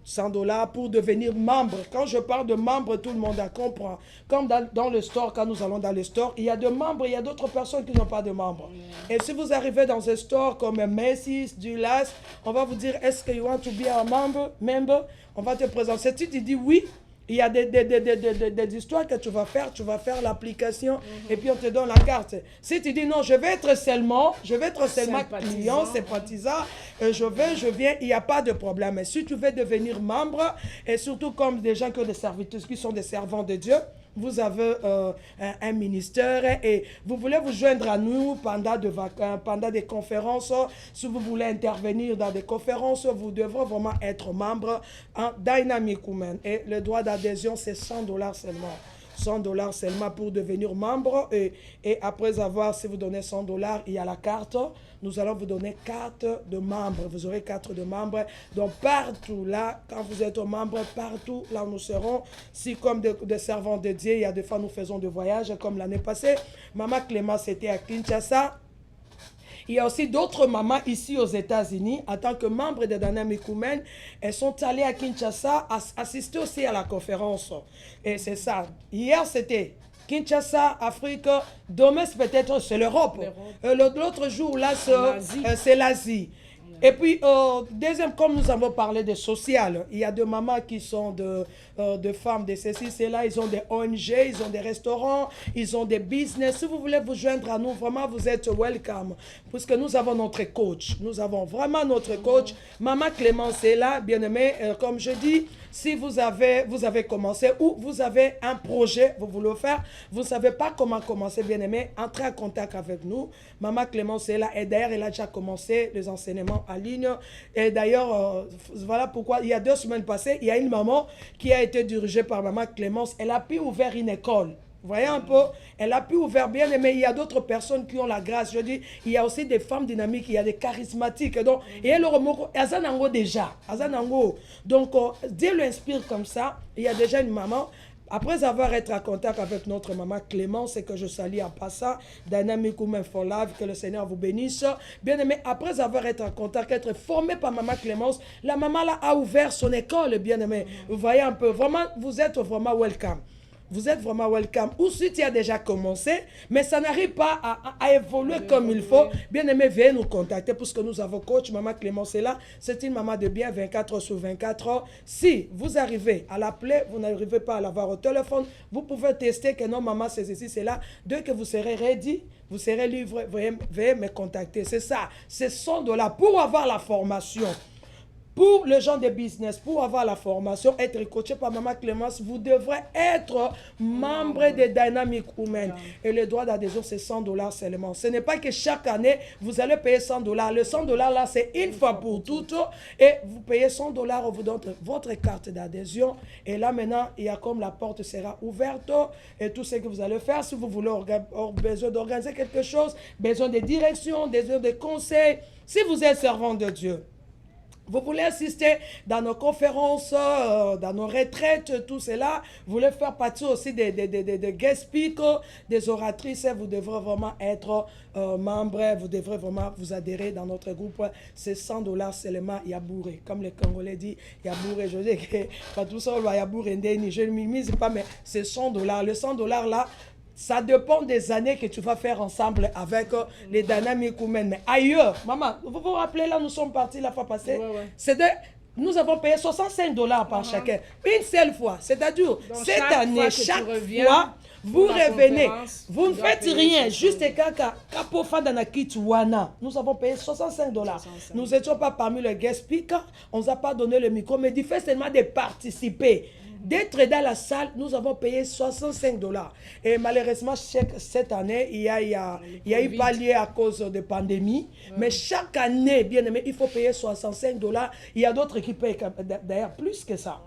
100 $ pour devenir membre. Quand je parle de membre, tout le monde comprend. Comme dans le store, quand nous allons dans le store, il y a des membres, il y a d'autres personnes qui n'ont pas de membres. Et si vous arrivez dans un store comme Macy's, Dulas, on va vous dire, est-ce que you want to be a member? On va te présenter. Si tu dis oui, il y a des histoires que tu vas faire l'application et puis on te donne la carte. Si tu dis non, je vais être seulement client, sympathisant, je viens, il n'y a pas de problème. Mais si tu veux devenir membre, et surtout comme des gens qui ont des serviteurs, qui sont des servants de Dieu, vous avez un ministère et vous voulez vous joindre à nous pendant des conférences. Si vous voulez intervenir dans des conférences, vous devrez vraiment être membre en Dynamic Women. Et le droit d'adhésion, c'est 100 $ seulement. 100 $ seulement pour devenir membre. Et après avoir, si vous donnez 100 $, il y a la carte. Nous allons vous donner carte de membre. Vous aurez carte de membre. Donc partout là, quand vous êtes membre, partout là où nous serons, si comme des servants de Dieu, il y a des fois nous faisons des voyages comme l'année passée. Maman Clémence était à Kinshasa. Il y a aussi d'autres mamans ici aux États-Unis, en tant que membres de Dynamic Women, elles sont allées à Kinshasa assister aussi à la conférence. Et c'est ça. Hier, c'était Kinshasa, Afrique. Demain, peut-être c'est l'Europe. L'autre jour, là, c'est l'Asie. Et puis, deuxième, comme nous avons parlé de social, il y a des mamans qui sont de femmes de ceci, c'est là, ils ont des ONG, ils ont des restaurants, ils ont des business. Si vous voulez vous joindre à nous, vraiment, vous êtes welcome. Puisque nous avons notre coach. Nous avons vraiment notre coach. Maman Clémence est là, bien-aimée. Comme je dis, si vous avez commencé ou vous avez un projet, vous voulez faire, vous ne savez pas comment commencer, bien-aimé, entrez en contact avec nous. Maman Clémence est là. Et d'ailleurs, elle a déjà commencé les enseignements en ligne. Et d'ailleurs, voilà pourquoi, il y a 2 semaines passées, il y a une maman qui a été dirigée par Maman Clémence. Elle a pu ouvrir une école. Vous voyez un peu, elle a pu ouvrir bien, mais il y a d'autres personnes qui ont la grâce. Je dis, il y a aussi des femmes dynamiques, il y a des charismatiques. Donc, et elle Azanango déjà. Azanango. Donc, Dieu l'inspire comme ça. Il y a déjà une maman. Après avoir été en contact avec notre maman Clémence, et que je salue en passant, Dynamic Women for Life, que le Seigneur vous bénisse. Bien aimé, après avoir été en contact, être formé par maman Clémence, la maman là a ouvert son école, bien aimé. Vous voyez un peu, vraiment, vous êtes vraiment welcome. Vous êtes vraiment welcome. Ou si tu as déjà commencé, mais ça n'arrive pas à évoluer comme il faut, bien aimé, veuillez nous contacter parce que nous avons coach, maman Clémence est là. C'est une maman de bien 24/24. Si vous arrivez à l'appeler, vous n'arrivez pas à l'avoir au téléphone, vous pouvez tester que non, maman, c'est ici, c'est là. Dès que vous serez ready, vous serez livré, veuillez me contacter. C'est ça. C'est 100 $ pour avoir la formation. Pour les gens de business, pour avoir la formation, être coaché par Maman Clémence, vous devrez être membre de Dynamic Women. Et le droit d'adhésion, c'est 100 $ seulement. Ce n'est pas que chaque année, vous allez payer 100 $. Le 100 $ là, c'est une fois pour toutes. Et vous payez 100 $, on vous donne votre carte d'adhésion. Et là, maintenant, il y a comme la porte sera ouverte. Et tout ce que vous allez faire, si vous voulez besoin d'organiser quelque chose, besoin de direction, besoin de conseils, si vous êtes servant de Dieu, vous voulez assister dans nos conférences, dans nos retraites, tout cela. Vous voulez faire partie aussi des guest speakers, des oratrices. Vous devrez vraiment être membre. Vous devrez vraiment vous adhérer dans notre groupe. C'est 100 $ seulement. Yabouré. Comme les Congolais disent, Yabouré. Je dis que pas tout ça, Yabouré. Je ne m'immise pas, mais c'est 100 $. Le 100 $ là, ça dépend des années que tu vas faire ensemble avec les Dynamic Women. Mais ailleurs, maman, vous vous rappelez là, nous sommes partis la fois passée. Nous avons payé 65 $ par chacun. Une seule fois. C'est-à-dire, cette année, chaque fois, vous revenez. Vous ne faites rien. Juste nous avons payé 65 $. Nous n'étions pas parmi les guest speakers. On ne nous a pas donné le micro. Mais du fait seulement de participer. D'être dans la salle, nous avons payé 65 $. Et malheureusement, cette année, il y a eu pas lié à cause de pandémie. Mais chaque année, bien aimé, il faut payer 65 $. Il y a d'autres qui payent d'ailleurs plus que ça.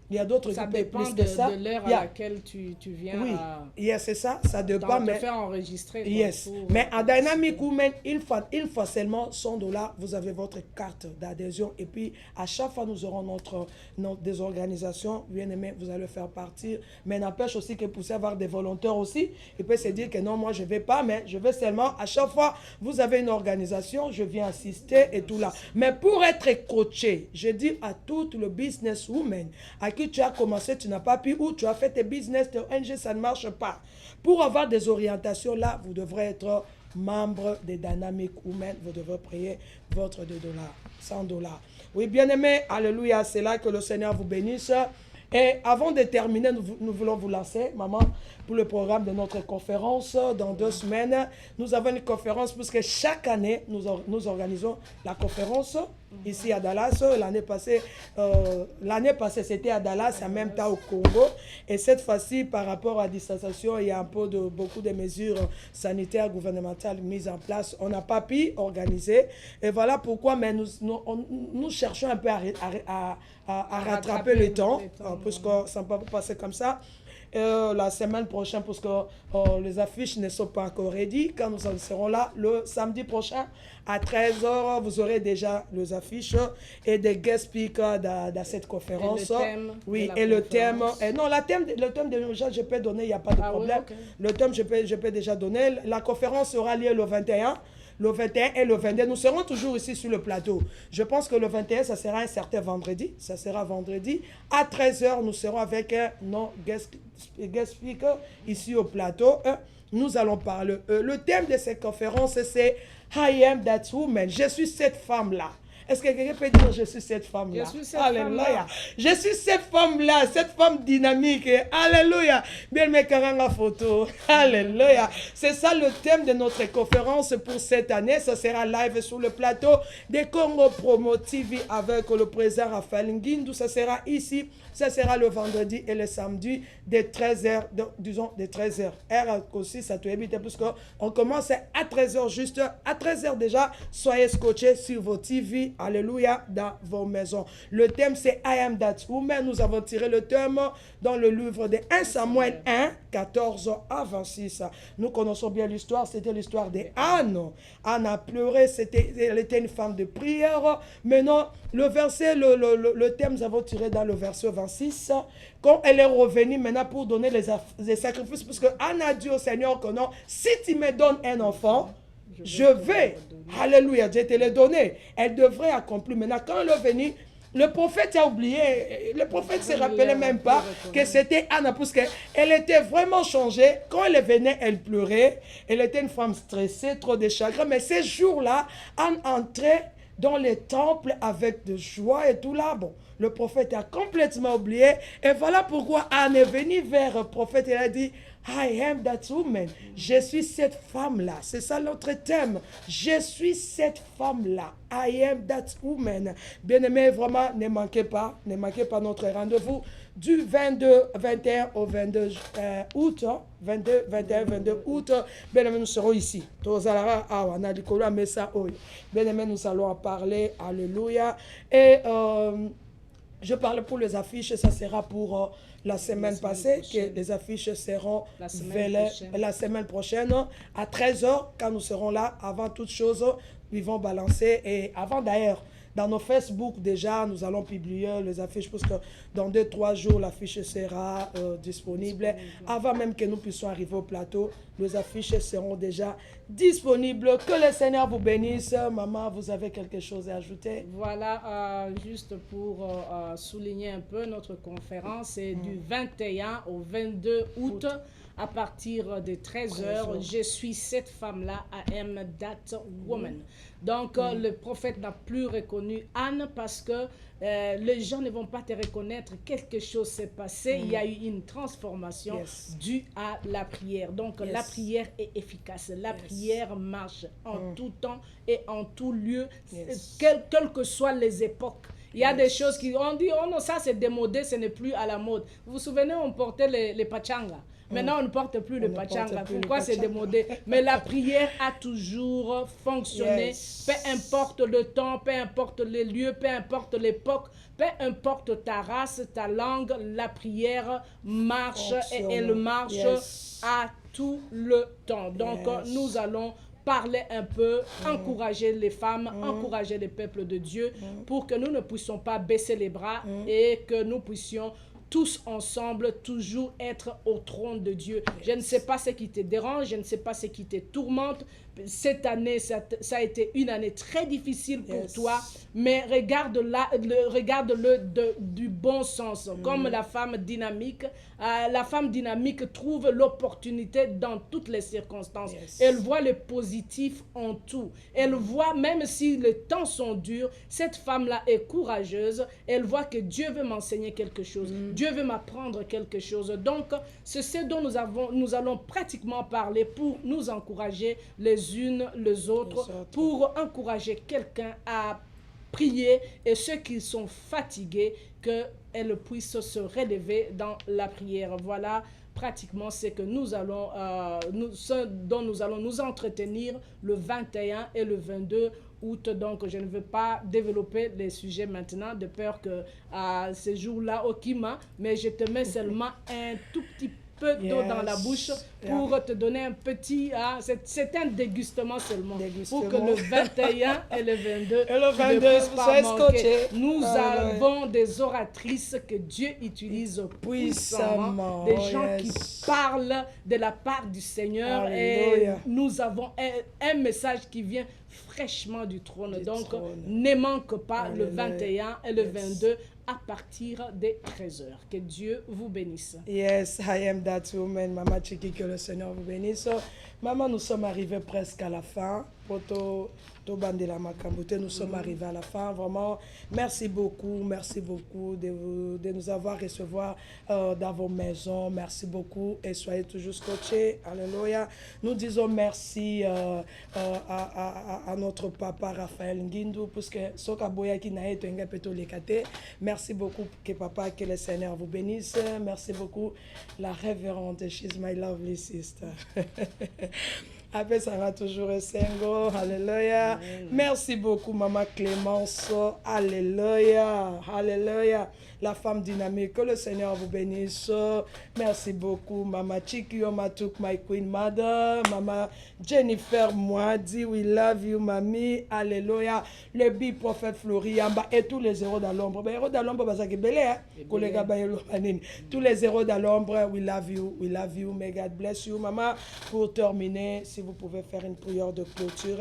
Il y a d'autres qui payent plus que ça. Ça dépend de l'heure à laquelle tu viens. Oui, c'est ça. Ça dépend. Mais faire enregistrer. Yes. Mais en Dynamic Women, une fois seulement 100 $, vous avez votre carte d'adhésion. Et puis, à chaque fois, nous aurons des organisations, bien aimé, bien-aimé, vous allez faire partir. Mais n'empêche aussi que pour avoir des volontaires aussi, il peut se dire que non, moi je ne vais pas, mais je vais seulement, à chaque fois, vous avez une organisation, je viens assister et tout là. Mais pour être coaché, je dis à toutes les businesswomen à qui tu as commencé, tu n'as pas pu, ou tu as fait tes business, tes ONG, ça ne marche pas. Pour avoir des orientations là, vous devrez être membre des Dynamic Women, vous devrez payer votre $2, $100. Oui, bien-aimés, alléluia, c'est là que le Seigneur vous bénisse. Et avant de terminer, nous voulons vous lancer, maman, pour le programme de notre conférence. Dans 2 semaines, nous avons une conférence, puisque chaque année, nous organisons la conférence ici à Dallas. L'année passée, c'était à Dallas, en même temps au Congo. Et cette fois-ci, par rapport à la distanciation, il y a beaucoup de mesures sanitaires gouvernementales mises en place. On n'a pas pu organiser. Et voilà pourquoi mais nous cherchons un peu à rattraper le temps, puisque ça ne peut pas passer comme ça. La semaine prochaine, parce que les affiches ne sont pas encore ready. Quand nous serons là, le samedi prochain, à 13h, vous aurez déjà les affiches et des guest speakers dans cette conférence. Et le thème, le thème de gens, je peux donner, il n'y a pas de problème. Oui, okay. Le thème, je peux déjà donner. La conférence sera liée le 21. Le 21 et le 22, nous serons toujours ici sur le plateau. Je pense que le 21, ça sera un certain vendredi. Ça sera vendredi. À 13h, nous serons avec nos guest speakers ici au plateau. Nous allons parler. Le thème de cette conférence, c'est I am that woman. Je suis cette femme-là. Est-ce que quelqu'un peut dire je suis cette femme-là? Je suis cette femme-là. Je suis cette femme-là, cette femme dynamique. Alléluia. Bien me la photo. Alléluia. C'est ça le thème de notre conférence pour cette année. Ça sera live sur le plateau de Congo Promo TV avec le président Raphaël Nguindou. Ça sera ici. Ça sera le vendredi et le samedi de 13h, disons de 13h. R aussi, ça te évite parce qu'on commence à 13h juste. À 13h déjà, soyez scotchés sur vos TV. Alléluia, dans vos maisons. Le thème, c'est I am that woman. Nous avons tiré le thème dans le livre de 1 Samuel 1, 14 à 26. Nous connaissons bien l'histoire. C'était l'histoire d'Anne. Anne a pleuré. Elle était une femme de prière. Maintenant, le thème, nous avons tiré dans le verset 26. Quand elle est revenue maintenant pour donner les sacrifices, parce que Anne a dit au Seigneur que non, si tu me donnes un enfant, je vais, alléluia, Dieu te l'a donné. Elle devrait accomplir. Maintenant, quand elle est venue, le prophète a oublié, le prophète ne se rappelait même pas que c'était Anne, parce qu'elle était vraiment changée. Quand elle venait, elle pleurait. Elle était une femme stressée, trop de chagrin. Mais ces jours-là, Anne entrait dans les temples avec de joie et tout là. Bon, le prophète a complètement oublié. Et voilà pourquoi Anne est venue vers le prophète et elle a dit, I am that woman. Je suis cette femme-là. C'est ça notre thème. Je suis cette femme-là. I am that woman. Bien-aimés, vraiment, ne manquez pas notre rendez-vous du 21 au 22 août. 22 août. Bien-aimés, nous serons ici. Bien-aimés, nous allons en parler. Alléluia. Et je parle pour les affiches, ça sera pour la semaine passée, que les affiches seront la semaine prochaine à 13h, quand nous serons là. Avant toute chose, ils vont balancer. Et avant d'ailleurs, dans nos Facebook, déjà, nous allons publier les affiches parce que dans 2-3 jours, l'affiche sera disponible. Avant même que nous puissions arriver au plateau, les affiches seront déjà disponibles. Que le Seigneur vous bénisse. Maman, vous avez quelque chose à ajouter? Voilà, juste pour souligner un peu notre conférence, c'est du 21 au 22 août. À partir de 13h, je suis cette femme-là, I am that woman. Donc, le prophète n'a plus reconnu Anne parce que les gens ne vont pas te reconnaître. Quelque chose s'est passé. Il y a eu une transformation due à la prière. Donc, la prière est efficace. La prière marche en tout temps et en tout lieu, quelles que soient les époques. Il y a des choses qui on dit, oh non, ça c'est démodé, ce n'est plus à la mode. Vous vous souvenez, on portait les pachangas. Maintenant, on ne porte plus le pachanga. Pourquoi c'est démodé? Mais la prière a toujours fonctionné. Peu importe le temps, peu importe les lieux, peu importe l'époque, peu importe ta race, ta langue, la prière marche et elle marche à tout le temps. Donc, nous allons parler un peu, encourager les femmes, encourager les peuples de Dieu pour que nous ne puissions pas baisser les bras et que nous puissions tous ensemble, toujours être au trône de Dieu. Je ne sais pas ce qui te dérange, je ne sais pas ce qui te tourmente. Cette année, ça a été une année très difficile pour toi, mais regarde-le du bon sens. Comme la femme dynamique trouve l'opportunité dans toutes les circonstances. Elle voit le positif en tout. Elle voit, même si les temps sont durs, cette femme-là est courageuse. Elle voit que Dieu veut m'enseigner quelque chose. Dieu veut m'apprendre quelque chose. Donc, c'est ce dont nous allons pratiquement parler pour nous encourager les unes les autres, pour encourager quelqu'un à prier, et ceux qui sont fatigués, qu'elles puissent se relever dans la prière. Voilà pratiquement ce que ce dont nous allons nous entretenir le 21 et le 22 août. Donc, je ne veux pas développer les sujets maintenant, de peur que ces jours-là, au Kima, mais je te mets seulement un tout petit peu d'eau dans la bouche pour te donner un petit... c'est un dégustement seulement. Pour que le 21 et le 22 ne puissent pas manquer. Nous avons des oratrices que Dieu utilise puissamment. Des gens qui parlent de la part du Seigneur. Alléluia. Et nous avons un message qui vient fraîchement du trône. Donc, ne manque pas le 21 et le 22 à partir des 13h. Que Dieu vous bénisse. Yes, I am that woman. Maman Chiki, que le Seigneur vous bénisse. Maman, nous sommes arrivés presque à la fin. Nous sommes arrivés à la fin. Vraiment, merci beaucoup de nous avoir recevoir dans vos maisons. Merci beaucoup et soyez toujours scotchés. Alléluia. Nous disons merci à notre papa Raphaël Ngindou, parce que merci beaucoup que papa, que le Seigneur vous bénisse. Merci beaucoup la révérende. She's my lovely sister. Après, ça va toujours Sengo. Alléluia. Amen. Merci beaucoup, Maman Clémence. Alléluia. Alléluia. La femme dynamique. Que le Seigneur vous bénisse. Merci beaucoup, Maman Chikio Matuk, my queen mother. Maman Jennifer Moadi, we love you, mamie. Alléluia. Le bi-prophète Floriamba et tous les héros dans l'ombre. Les héros dans l'ombre, c'est que tous les héros dans l'ombre, we love you. We love you. May God bless you, Maman. Pour terminer, si vous pouvez faire une prière de clôture,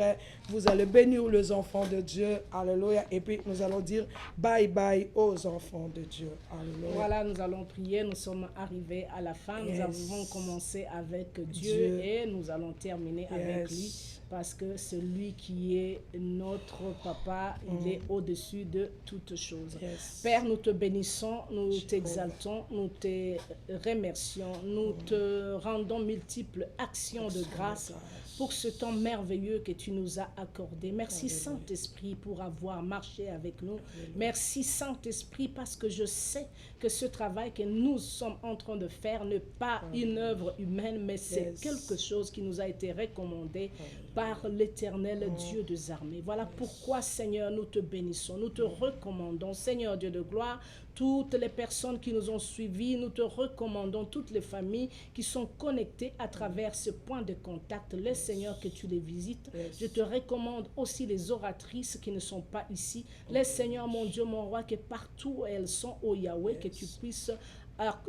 vous allez bénir les enfants de Dieu. Alléluia. Et puis nous allons dire bye bye aux enfants de Dieu. Alléluia. Voilà, nous allons prier. Nous sommes arrivés à la fin. Nous avons commencé avec Dieu et nous allons terminer avec lui. Parce que celui qui est notre papa, il est au-dessus de toutes choses. Père, nous te bénissons, nous t'exaltons, nous te remercions, nous te rendons multiples actions de grâce pour ce temps merveilleux que tu nous as accordé. Merci Saint-Esprit pour avoir marché avec nous. Merci Saint-Esprit parce que je sais que ce travail que nous sommes en train de faire n'est pas une œuvre humaine, mais c'est quelque chose qui nous a été recommandé par l'Éternel Dieu des armées. Voilà pourquoi, Seigneur, nous te bénissons, nous te recommandons, Seigneur Dieu de gloire, toutes les personnes qui nous ont suivis, nous te recommandons, toutes les familles qui sont connectées à travers ce point de contact. Laisse, Seigneur, que tu les visites. Je te recommande aussi les oratrices qui ne sont pas ici. Laisse, Seigneur, mon Dieu, mon roi, que partout où elles sont, ô Yahweh, que tu puisses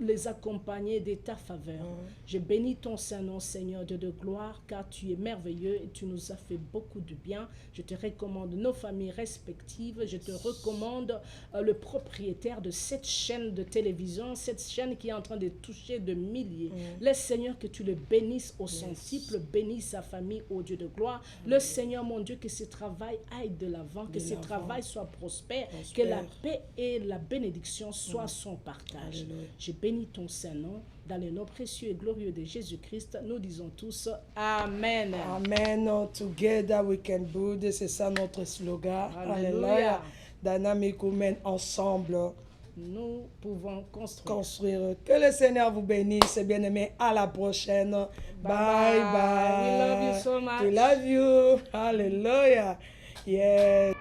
les accompagner de ta faveur. Je bénis ton Saint-Nom, Seigneur Dieu de gloire, car tu es merveilleux et tu nous as fait beaucoup de bien. Je te recommande nos familles respectives. Je te recommande le propriétaire de cette chaîne de télévision, cette chaîne qui est en train de toucher de milliers. Laisse, Seigneur, que tu le bénisses au centuple, bénis sa famille, ô Dieu de gloire. Le Seigneur, mon Dieu, que ce travail aille de l'avant, que ce travail soit prospère, que la paix et la bénédiction soient son partage. Je bénis ton Saint-Nom, dans le nom précieux et glorieux de Jésus-Christ. Nous disons tous Amen. Amen. Together we can build. C'est ça notre slogan. Alléluia. Dynamic Women, ensemble. Nous pouvons construire. Que le Seigneur vous bénisse, bien-aimés. À la prochaine. Bye bye. We love you so much. We love you. Hallelujah. Yes.